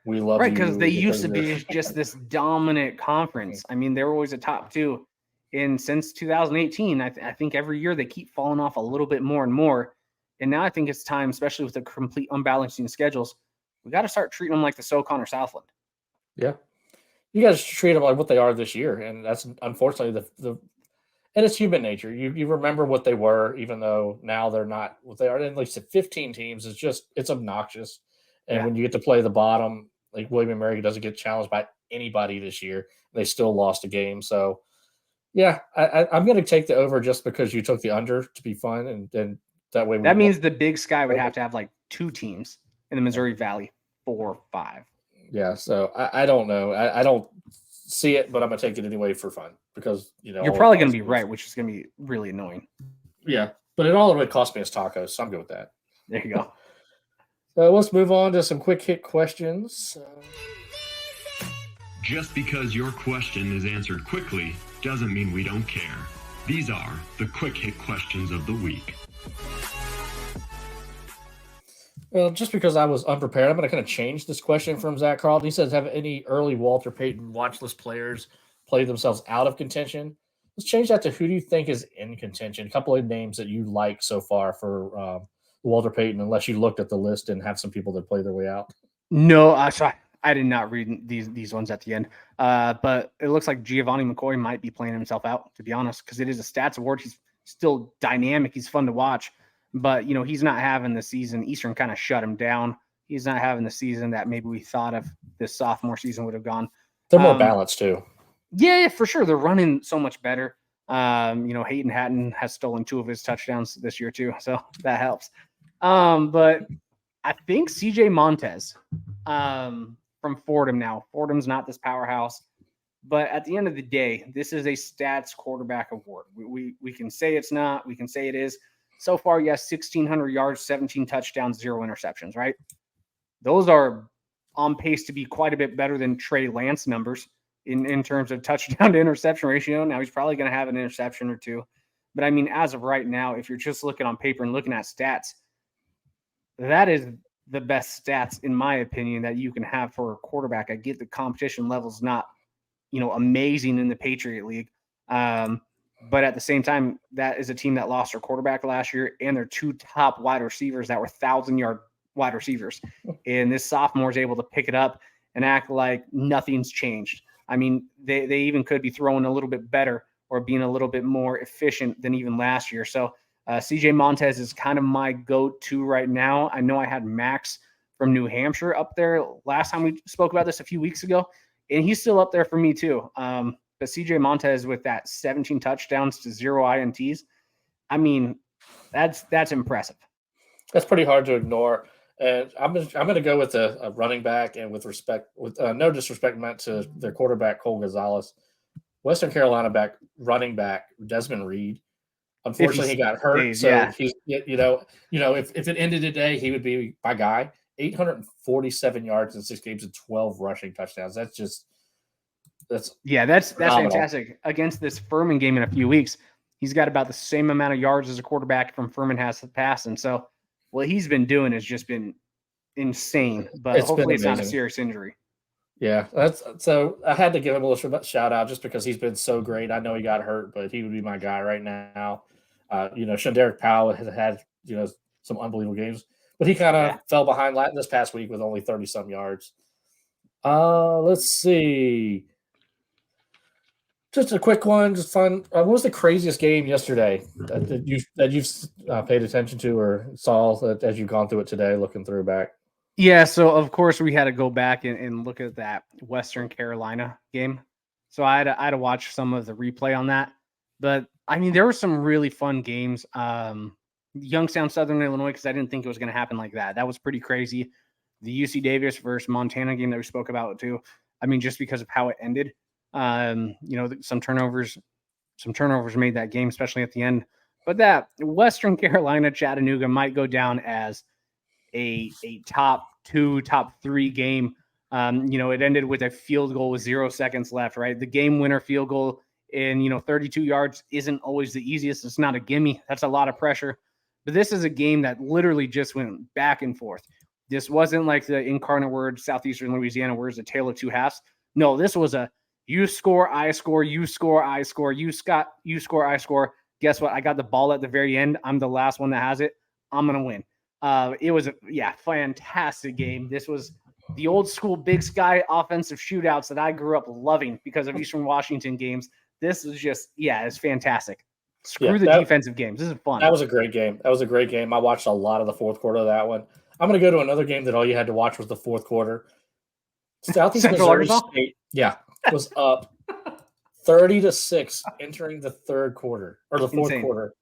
we love right, because they used to be just this dominant conference. I mean, they were always a top two. And since 2018, I think every year they keep falling off a little bit more and more. And now I think it's time, especially with the complete unbalancing schedules, we got to start treating them like the SoCon or Southland. Yeah. You guys treat them like what they are this year. And that's unfortunately and it's human nature. You remember what they were, even though now they're not what they are. And like 15 teams it's obnoxious. And when you get to play the bottom, like William & Mary doesn't get challenged by anybody this year. They still lost a game. So yeah, I'm going to take the over just because you took the under to be fun. And then that way. That means the Big Sky would have to have like two teams in the Missouri Valley, 4 or 5. Yeah. So I don't know. I don't see it, but I'm going to take it anyway for fun because, you're probably going to be right, which is going to be really annoying. Yeah. But it all would cost me is tacos. So I'm good with that. There you go. So let's move on to some quick hit questions. Just because your question is answered quickly doesn't mean we don't care. These are the quick hit questions of the week. Well, just because I was unprepared, I'm going to kind of change this question from Zach Carlton. He says, have any early Walter Payton watch list players play themselves out of contention? Let's change that to who do you think is in contention? A couple of names that you like so far for Walter Payton, unless you looked at the list and have some people that play their way out. No, I did not read these ones at the end. But it looks like Giovanni McCoy might be playing himself out, to be honest, because it is a stats award. He's still dynamic. He's fun to watch. But, he's not having the season. Eastern kind of shut him down. He's not having the season that maybe we thought of this sophomore season would have gone. They're more balanced, too. Yeah, for sure. They're running so much better. Hayden Hatton has stolen 2 of his touchdowns this year, too. So that helps. But I think CJ Montez from Fordham now. Fordham's not this powerhouse. But at the end of the day, this is a stats quarterback award. We can say it's not. We can say it is. So far, yes, 1,600 yards, 17 touchdowns, 0 interceptions, right? Those are on pace to be quite a bit better than Trey Lance numbers in terms of touchdown to interception ratio. Now, he's probably going to have an interception or 2. But, I mean, as of right now, if you're just looking on paper and looking at stats, that is the best stats, in my opinion, that you can have for a quarterback. I get the competition level's not, amazing in the Patriot League. But at the same time, that is a team that lost their quarterback last year and their 2 top wide receivers that were 1,000-yard wide receivers. And this sophomore is able to pick it up and act like nothing's changed. I mean, they even could be throwing a little bit better or being a little bit more efficient than even last year. So CJ Montez is kind of my go-to right now. I know I had Max from New Hampshire up there last time we spoke about this a few weeks ago, and he's still up there for me too. But CJ Montez with that 17 touchdowns to 0 INTs, I mean, that's impressive. That's pretty hard to ignore. And I'm going to go with a running back, and with no disrespect meant to their quarterback Cole Gonzalez, Western Carolina running back Desmond Reed. Unfortunately, he got hurt. He's if it ended today, he would be my guy. 847 yards in 6 games and 12 rushing touchdowns. That's phenomenal. Fantastic. Against this Furman game in a few weeks, he's got about the same amount of yards as a quarterback from Furman has to pass. And so what he's been doing has just been insane, but hopefully it's not a serious injury. Yeah, so I had to give him a little shout out just because he's been so great. I know he got hurt, but he would be my guy right now. Derek Powell has had, some unbelievable games, but he kind of fell behind this past week with only 30-some yards. Let's see. Just a quick one, just fun. What was the craziest game yesterday that you've paid attention to or saw as you've gone through it today, looking through back? Yeah, so of course we had to go back and look at that Western Carolina game. So I had to watch some of the replay on that. But I mean, there were some really fun games. Youngstown, Southern Illinois, because I didn't think it was going to happen like that. That was pretty crazy. The UC Davis versus Montana game that we spoke about too. I mean, just because of how it ended. Some turnovers made that game, especially at the end. But that Western Carolina Chattanooga might go down as a top 2, top 3 game. It ended with a field goal with 0 seconds left, right? The game winner field goal in 32 yards isn't always the easiest. It's not a gimme. That's a lot of pressure. But this is a game that literally just went back and forth. This wasn't like the Incarnate Word, Southeastern Louisiana, where it's a tale of two halves. No, this was a you score, I score, you score, I score, you score, I score. Guess what? I got the ball at the very end. I'm the last one that has it. I'm going to win. It was a fantastic game. This was the old school Big Sky offensive shootouts that I grew up loving because of Eastern Washington games. This is just, it's fantastic. Screw the defensive games. This is fun. That was a great game. I watched a lot of the fourth quarter of that one. I'm going to go to another game that all you had to watch was the fourth quarter. Southeast Missouri State, was up 30-6 entering the third quarter or the fourth quarter,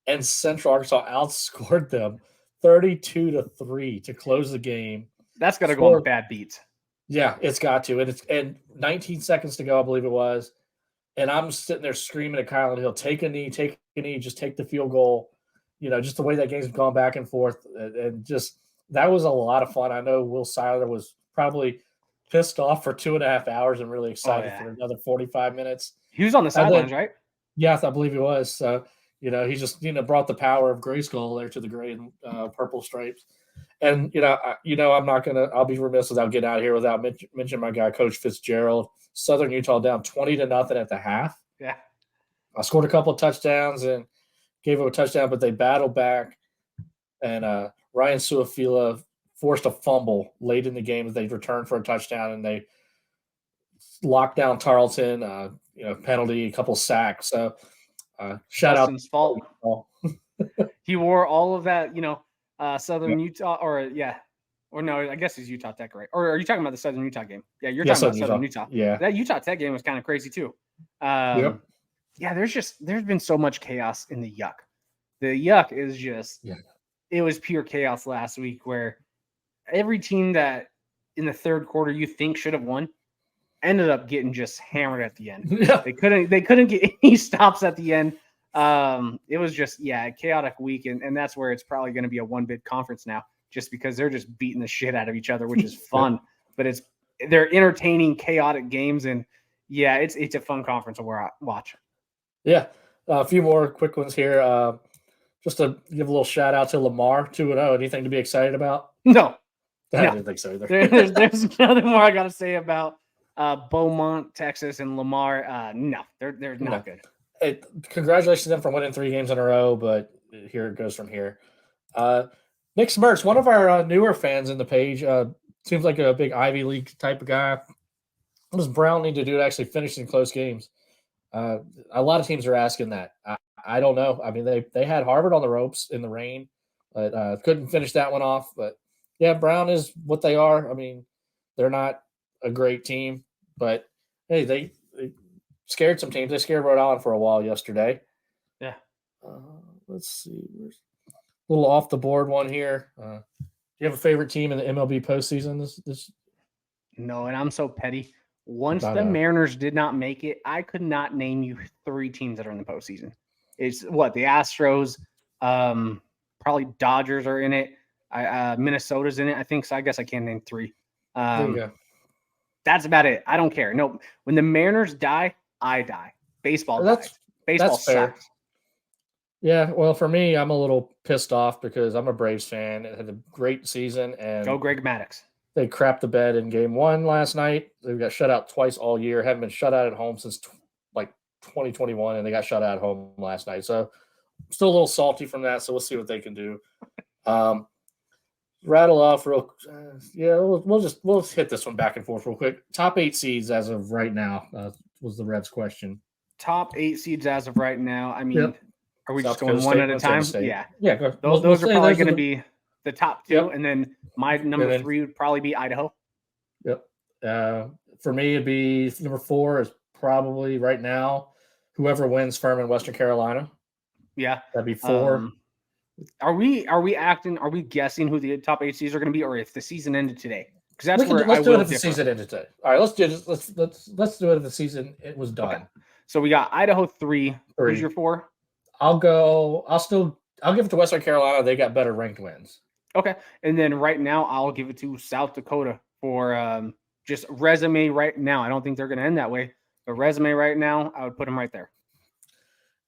and Central Arkansas outscored them 32-3 to close the game. That's got to go on the bad beats. Yeah, it's got to, and 19 seconds to go, I believe it was. And I'm sitting there screaming at Kyle and Hill, take a knee, just take the field goal. Just the way that game's gone back and forth, and just that was a lot of fun. I know Will Seiler was probably pissed off for 2.5 hours and really excited for another 45 minutes. He was on the sidelines, right? Yes, I believe he was. So, he just, brought the power of Grayskull there to the gray and purple stripes. And, I'll be remiss without getting out of here without mentioning my guy, Coach Fitzgerald. Southern Utah down 20-0 at the half. Yeah. I scored a couple of touchdowns and gave up a touchdown, but they battled back. And Ryan Suafila forced a fumble late in the game as they returned for a touchdown, and they locked down Tarleton, penalty, a couple sacks. So shout Justin's out. Fault. He wore all of that, Southern Utah, or no, I guess he's Utah Tech, right? Or are you talking about the Southern Utah game? Yeah, you're talking about Southern Utah. Yeah. That Utah Tech game was kind of crazy too. Yeah, there's been so much chaos in the Yuck. The Yuck is just, it was pure chaos last week where every team that in the third quarter you think should have won ended up getting just hammered at the end. Yeah. They couldn't get any stops at the end. It was just, a chaotic week. And that's where it's probably going to be a one-bid conference now, just because they're just beating the shit out of each other, which is fun, but they're entertaining, chaotic games. And it's a fun conference to watch. Yeah. A few more quick ones here. Just to give a little shout out to Lamar 2-0. Anything to be excited about? No. I didn't think so either. There's nothing more I got to say about Beaumont, Texas, and Lamar. No, they're not good. Hey, congratulations to them for winning 3 games in a row, but here it goes from here. Nick Smirts, one of our newer fans in the page, seems like a big Ivy League type of guy. What does Brown need to do to actually finish in close games? A lot of teams are asking that. I don't know. I mean, they had Harvard on the ropes in the rain, but couldn't finish that one off. But, Brown is what they are. I mean, they're not a great team, but, hey, they scared some teams. They scared Rhode Island for a while yesterday. Yeah. Let's see. A little off the board one here. Do you have a favorite team in the MLB postseason this? No, and I'm so petty. Once the Mariners did not make it, I could not name you 3 teams that are in the postseason. It's the Astros, probably Dodgers are in it. Minnesota's in it, I think. So I guess I can name 3. There you go. That's about it. I don't care. No, when the Mariners die, I die. Baseball dies. Baseball fair. sucks. Yeah, well, for me, I'm a little pissed off because I'm a Braves fan. It had a great season, and Go Greg Maddux. they crapped the bed in Game 1 last night. They got shut out twice all year. Haven't been shut out at home since 2021, and they got shut out at home last night. So I'm still a little salty from that. So we'll see what they can do. Rattle off real. We'll just hit this one back and forth real quick. Top 8 seeds as of right now was the Reds question. Top 8 seeds as of right now. I mean, are we just going Dakota one State, at a Montana time? State. Yeah. Yeah. Go. Those are probably going to be the top 2, Yep. and then my number then- 3 would probably be Idaho. Yep. For me, it'd be number 4 is probably right now whoever wins Furman, Western Carolina. Yeah. That'd be 4. Are we guessing who the top 8 seeds are going to be, or if the season ended today? Because that's where Let's I do it will if the differ. season ended today. All right, let's do this. Let's do it if the season it was done. Okay. So we got Idaho 3. Who's your 4? I'll give it to Western Carolina. They got better ranked wins. Okay. And then right now I'll give it to South Dakota for just resume right now. I don't think they're going to end that way, but resume right now, I would put them right there.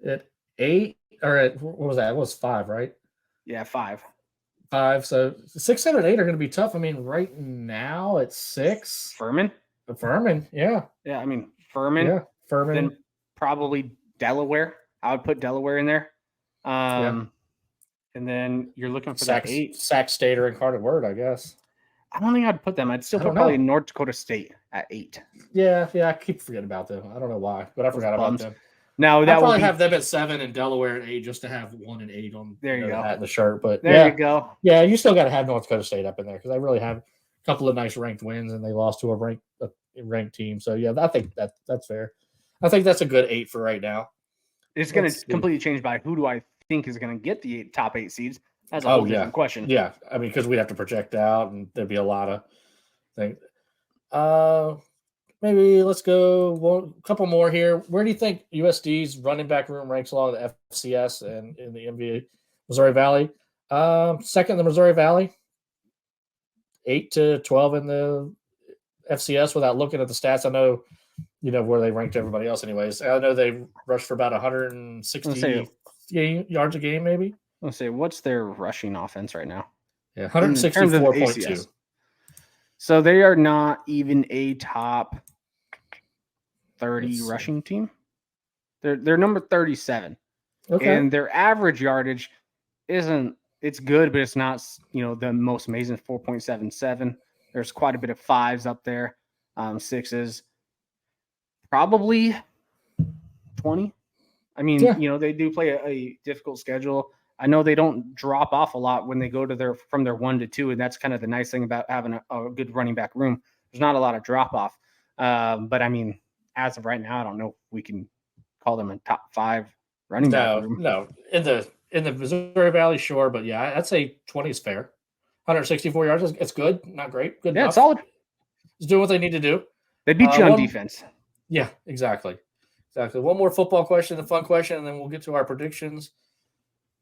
At 8 or what was that? It was 5, right? Yeah, 5. 5. So 6, 7, 8 are going to be tough. I mean, right now it's 6. Furman? Furman, yeah. Yeah, I mean, Furman. Yeah, Furman. Then probably Delaware. I would put Delaware in there. And then you're looking for that 8. Sac State or Incarnate Word, I guess. I don't think I'd put them. I'd still I put don't probably know. North Dakota State at 8. Yeah, I keep forgetting about them. I don't know why, but I forgot about bums. them. Now I'll that would probably be, have them at 7 and Delaware at 8 just to have 1 and 8 on There you the go. hat and the shirt. But there you go. Yeah, you still got to have North Dakota State up in there because I really have a couple of nice ranked wins and they lost to a ranked team. So yeah, I think that's fair. I think that's a good 8 for right now. It's going to completely change by who do I think is going to get the top 8 seeds. That's a whole different question. Yeah, I mean because we'd have to project out and there'd be a lot of things. Maybe let's go a couple more here. Where do you think USD's running back room ranks along the FCS and in the NBA Missouri Valley? Second in the Missouri Valley, 8 to 12 in the FCS without looking at the stats. I know, where they ranked everybody else anyways. I know they rushed for about 160 yards a game, maybe. Let's say, what's their rushing offense right now? Yeah, In terms of 164.2. ACS. So they are not even a top 30 rushing team. They're number 37. Okay. And their average yardage it's good, but it's not, the most amazing 4.77. There's quite a bit of 5s up there. 6s. Probably 20. I mean, they do play a difficult schedule. I know they don't drop off a lot when they go to from their 1 to 2, and that's kind of the nice thing about having a good running back room. There's not a lot of drop off. But I mean, as of right now, I don't know if we can call them a top 5 running back room. No, in the Missouri Valley, sure, but yeah, I'd say 20 is fair. 164 yards, it's good, not great, good. Yeah, enough. it's solid. Just doing what they need to do. They beat you on defense. Yeah, exactly. One more football question, a fun question, and then we'll get to our predictions.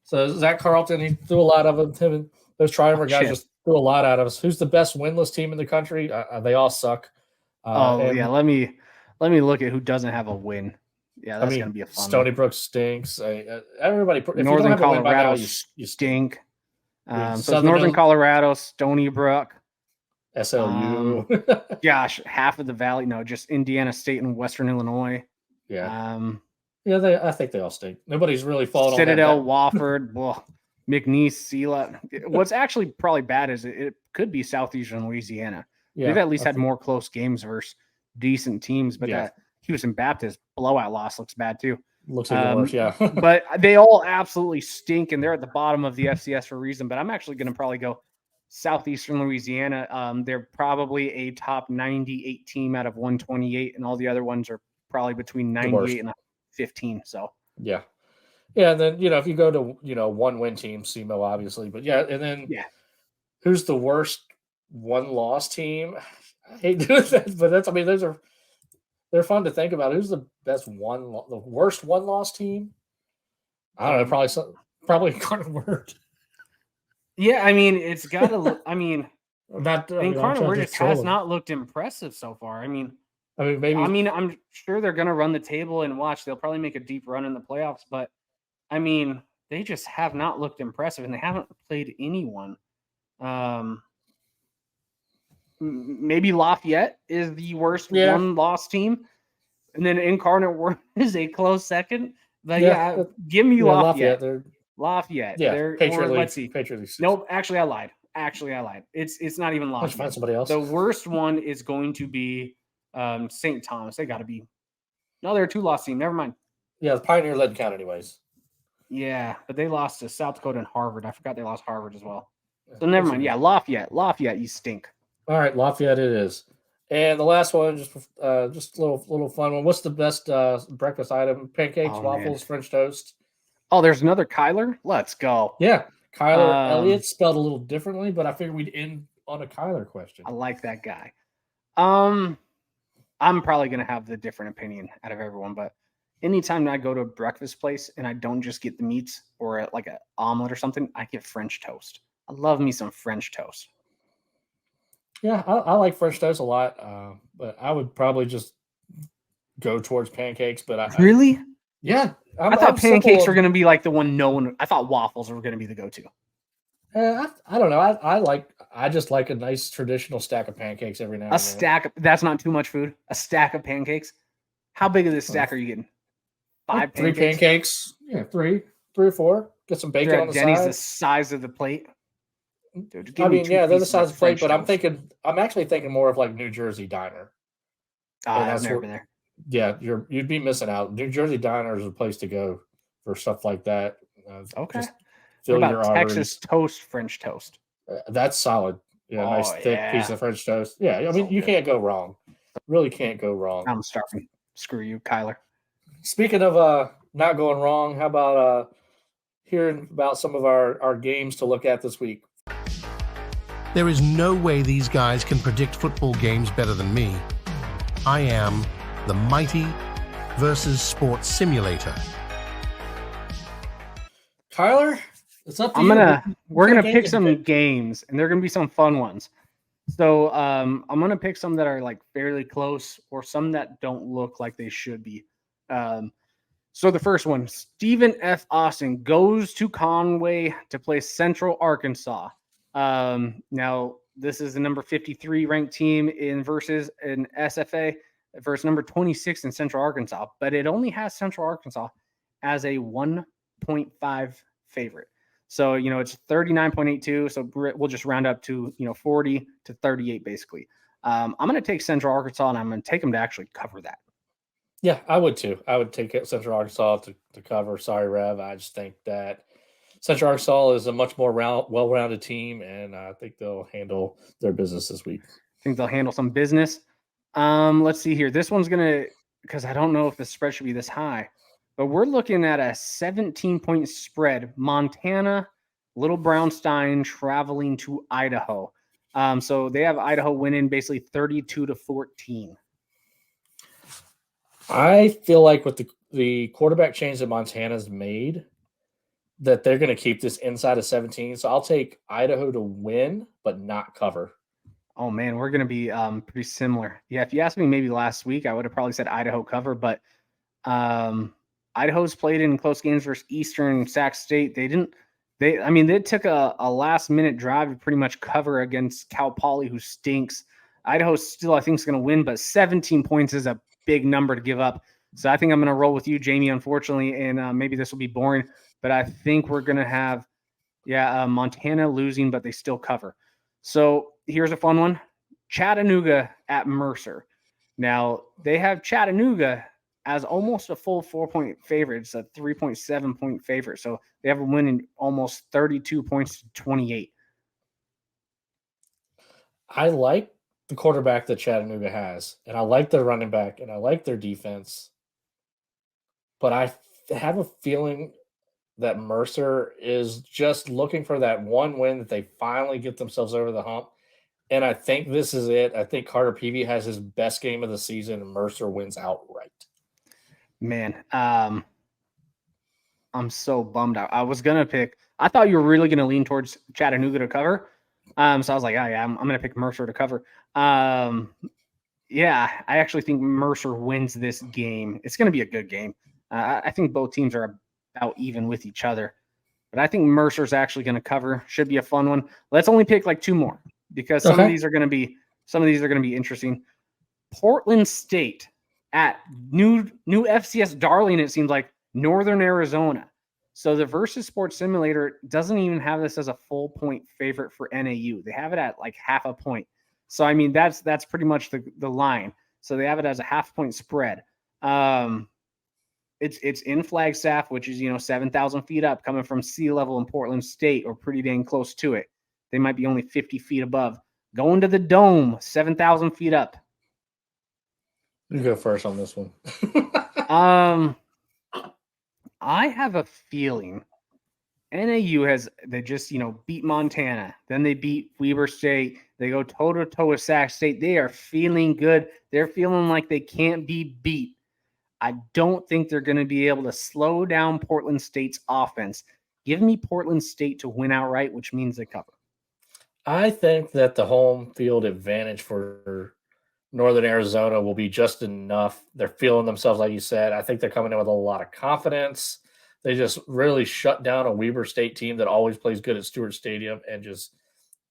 So Zach Carlton, he threw a lot of them. Him and those Triumvirate guys just threw a lot out of us. Who's the best winless team in the country? They all suck. Yeah. Let me look at who doesn't have a win. Yeah, that's going to be a fun Stony Brook stinks. Everybody. If Northern you don't have a win by now, Colorado you stink. So it's Southern Northern Colorado, Stony Brook, SLU. gosh, half of the Valley. No, just Indiana State and Western Illinois. Yeah. I think they all stink. Nobody's really fallen Citadel, on that. Wofford, McNeese, Sela. What's actually probably bad is it could be Southeastern Louisiana. Yeah, They've at least had more close games versus decent teams, but that Houston Baptist blowout loss looks bad too. Looks even worse, yeah. But they all absolutely stink, and they're at the bottom of the FCS for a reason. But I'm actually going to probably go Southeastern Louisiana. They're probably a top 98 team out of 128, and all the other ones are probably between 98 and 15. So yeah. And then if you go to 1-win team, SEMO obviously, but and then who's the worst 1-loss team? I hate doing that, but they're fun to think about. Who's the best the worst 1-loss team? I don't know. Probably Incarnate Word. Yeah, I mean, it's got to. I mean, Not. I mean, I'm Incarnate trying Word to just has troll. not looked impressive so far. Maybe. I mean, I'm sure they're gonna run the table and watch. They'll probably make a deep run in the playoffs, but I mean, they just have not looked impressive, and they haven't played anyone. Maybe Lafayette is the worst one-loss team, and then Incarnate Word is a close second. But yeah, give me Lafayette. Lafayette. Yeah, They're, Patriot or League. let's see. Patriot League. Nope, actually I lied. It's not even Let's find Lafayette. somebody else. The worst one is going to be St. Thomas. They got to be. No, they're a 2-loss team. Never mind. Yeah, the Pioneer didn't count anyways. Yeah, but they lost to South Dakota and Harvard. I forgot they lost Harvard as well. So never mind. Yeah, Lafayette. Lafayette, you stink. All right, Lafayette it is. And the last one, just a little fun one. What's the best breakfast item? Pancakes, waffles, French toast. Oh, there's another Kylor? Let's go. Yeah, Kylor Elliott, spelled a little differently, but I figured we'd end on a Kylor question. I like that guy. I'm probably going to have the different opinion out of everyone, but anytime I go to a breakfast place and I don't just get the meats or like an omelet or something, I get French toast. I love me some French toast. Yeah, I like French toast a lot, but I would probably just go towards pancakes. But really? Yeah. I thought pancakes were going to be like the one no one. I thought waffles were going to be the go-to. I don't know. I just like a nice traditional stack of pancakes every now and then. Stack. That's not too much food. A stack of pancakes. How big of this stack are you getting? 5 3 pancakes. Yeah, 3 or 4. Get some bacon on the Denny's side. The size of the plate. Dude, I mean, yeah, they're the size of the plate, but I'm actually thinking more of like New Jersey Diner. I've never been there. Yeah, you'd be missing out. New Jersey Diner is a place to go for stuff like that. Okay. What about Texas toast, French toast? That's solid. Yeah, nice thick piece of French toast. Yeah, I mean, you can't go wrong. Really can't go wrong. I'm starving. Screw you, Kylor. Speaking of not going wrong, how about hearing about some of our games to look at this week? There is no way these guys can predict football games better than me. I am the Mighty versus Sports Simulator. Kylor, it's up to you. We're gonna pick some games, and they're gonna be some fun ones. So I'm gonna pick some that are like fairly close, or some that don't look like they should be. So the first one, Stephen F. Austin goes to Conway to play Central Arkansas. Now this is the number 53 ranked team versus an SFA versus number 26 in Central Arkansas, but it only has Central Arkansas as a 1.5 favorite. So, it's 39.82. So we'll just round up to, 40 to 38, basically. I'm going to take Central Arkansas, and I'm going to take them to actually cover that. Yeah, I would too. I would take Central Arkansas to cover. Sorry, Rev. I just think that Central Arkansas is a much more well-rounded team, and I think they'll handle their business this week. I think they'll handle some business. Let's see here. This one's going to, because I don't know if the spread should be this high, but we're looking at a 17-point spread. Montana, Little Brownstein traveling to Idaho. So they have Idaho winning basically 32-14. I feel like with the quarterback change that Montana's made, that they're going to keep this inside of 17. So I'll take Idaho to win, but not cover. Oh, man, we're going to be pretty similar. Yeah, if you asked me maybe last week, I would have probably said Idaho cover, but Idaho's played in close games versus Eastern Sac State. They took a last-minute drive to pretty much cover against Cal Poly, who stinks. Idaho still, I think, is going to win, but 17 points is a big number to give up. So I think I'm going to roll with you, Jamie, unfortunately, and maybe this will be boring, but I think we're going to have, Montana losing, but they still cover. So here's a fun one. Chattanooga at Mercer. Now, they have Chattanooga as almost a full 4-point favorite. It's a 3.7-point favorite. So they have a win in almost 32 points to 28. I like the quarterback that Chattanooga has, and I like their running back, and I like their defense. But I have a feeling that Mercer is just looking for that one win that they finally get themselves over the hump. And I think this is it. I think Carter Peavy has his best game of the season, and Mercer wins outright. Man, I'm so bummed out. I was gonna pick. I thought you were really gonna lean towards Chattanooga to cover. So I was like, oh yeah, I'm gonna pick Mercer to cover. Yeah, I actually think Mercer wins this game. It's gonna be a good game. I think both teams are about even with each other, but I think Mercer's actually gonna cover. Should be a fun one. Let's only pick like two more because some of these are gonna be interesting. Portland State at new FCS darling. It seems like Northern Arizona. So the Versus Sports Simulator doesn't even have this as a full point favorite for NAU. They have it at like half a point. So I mean that's pretty much the line. So they have it as a half point spread. It's in Flagstaff, which is 7,000 feet up, coming from sea level in Portland State, or pretty dang close to it. They might be only 50 feet above. Going to the Dome, 7,000 feet up. You go first on this one. I have a feeling NAU they just beat Montana, then they beat Weber State, they go toe to toe with Sac State. They are feeling good. They're feeling like they can't be beat. I don't think they're going to be able to slow down Portland State's offense. Give me Portland State to win outright, which means they cover. I think that the home field advantage for Northern Arizona will be just enough. They're feeling themselves, like you said. I think they're coming in with a lot of confidence. They just really shut down a Weber State team that always plays good at Stewart Stadium and just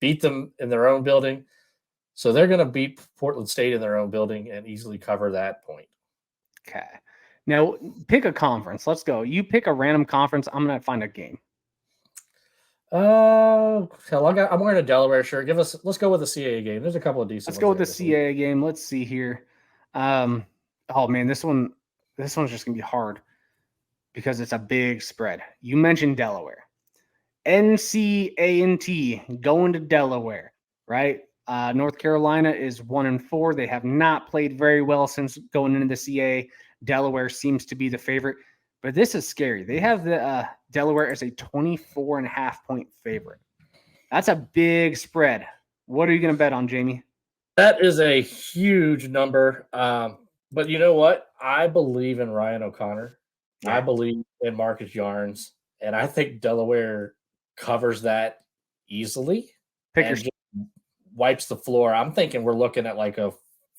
beat them in their own building. So they're going to beat Portland State in their own building and easily cover that point. Okay. Now, pick a conference. Let's go. You pick a random conference. I'm going to find a game. I'm wearing a Delaware shirt. Let's go with the CAA game. There's a couple of decent. Let's go with the CAA game. Let's see here. Oh man, this one's just gonna be hard because it's a big spread. You mentioned Delaware. NC-A&T going to Delaware, right? North Carolina is 1-4. They have not played very well since going into the CAA. Delaware seems to be the favorite. But this is scary. They have the Delaware as a 24.5-point favorite. That's a big spread. What are you going to bet on, Jamie? That is a huge number. But you know what? I believe in Ryan O'Connor. Yeah. I believe in Marcus Yarns. And I think Delaware covers that easily. Just wipes the floor. I'm thinking we're looking at like a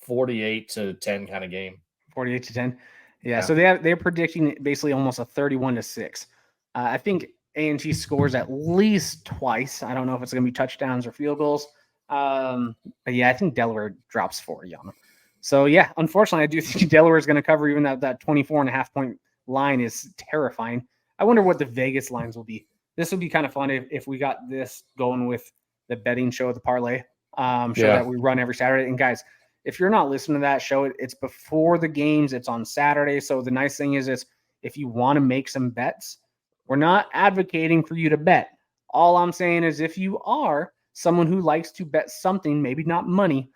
48-10 kind of game. 48-10. Yeah, so they're predicting basically almost a 31-6. I think A&T scores at least twice. I don't know if it's going to be touchdowns or field goals. But yeah, I think Delaware drops 40 on them. So yeah, unfortunately, I do think Delaware is going to cover, even though that 24.5-point line is terrifying. I wonder what the Vegas lines will be. This would be kind of fun if we got this going with the betting show, the parlay show that we run every Saturday. And guys, if you're not listening to that show, it's before the games. It's on Saturday. So the nice thing is if you want to make some bets, we're not advocating for you to bet. All I'm saying is if you are someone who likes to bet something, maybe not money,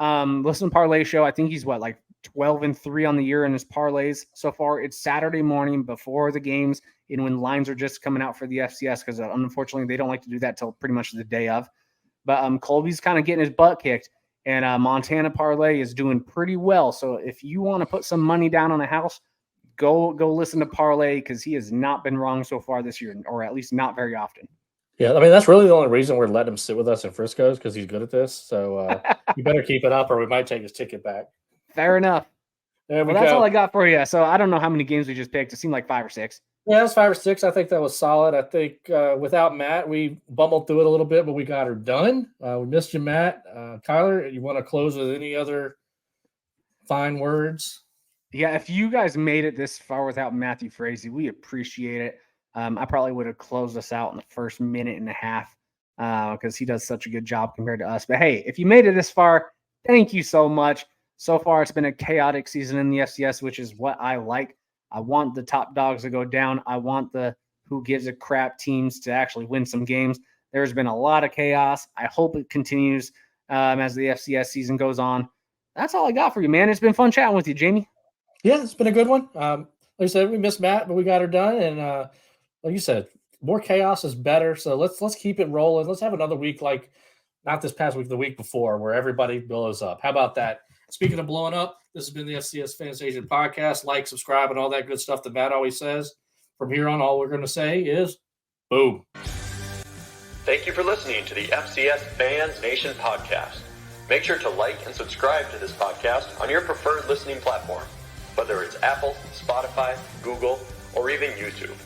listen to Parlay Show. I think he's 12-3 on the year in his parlays so far. It's Saturday morning before the games and when lines are just coming out for the FCS, because unfortunately they don't like to do that till pretty much the day of. But Colby's kind of getting his butt kicked. And Montana Parlay is doing pretty well. So if you want to put some money down on a house, go listen to Parlay, because he has not been wrong so far this year, or at least not very often. Yeah, I mean, that's really the only reason we're letting him sit with us in Frisco, because he's good at this. So you better keep it up or we might take his ticket back. Fair enough. That's all I got for you. So I don't know how many games we just picked. It seemed like 5 or 6. Yeah, it was 5 or 6. I think that was solid. I think without Matt, we bumbled through it a little bit, but we got her done. We missed you, Matt. Kylor, you want to close with any other fine words? Yeah, if you guys made it this far without Matthew Frazee, we appreciate it. I probably would have closed us out in the first minute and a half because he does such a good job compared to us. But hey, if you made it this far, thank you so much. So far, it's been a chaotic season in the FCS, which is what I like. I want the top dogs to go down. I want the who gives a crap teams to actually win some games. There's been a lot of chaos. I hope it continues as the FCS season goes on. That's all I got for you, man. It's been fun chatting with you, Jamie. Yeah, it's been a good one. Like I said, we missed Matt, but we got her done. And like you said, more chaos is better. So let's keep it rolling. Let's have another week like not this past week, the week before, where everybody blows up. How about that? Speaking of blowing up, this has been the FCS Fans Nation podcast. Like, subscribe, and all that good stuff that Matt always says. from here on, all we're going to say is boom. Thank you for listening to the FCS Fans Nation podcast. Make sure to like and subscribe to this podcast on your preferred listening platform, whether it's Apple, Spotify, Google, or even YouTube.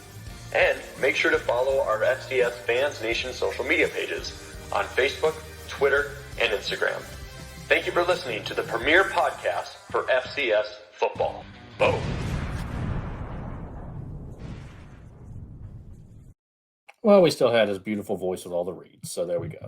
And make sure to follow our FCS Fans Nation social media pages on Facebook, Twitter, and Instagram. Thank you for listening to the premier podcast for FCS football. Boom. Well, we still had his beautiful voice with all the reads, so there we go.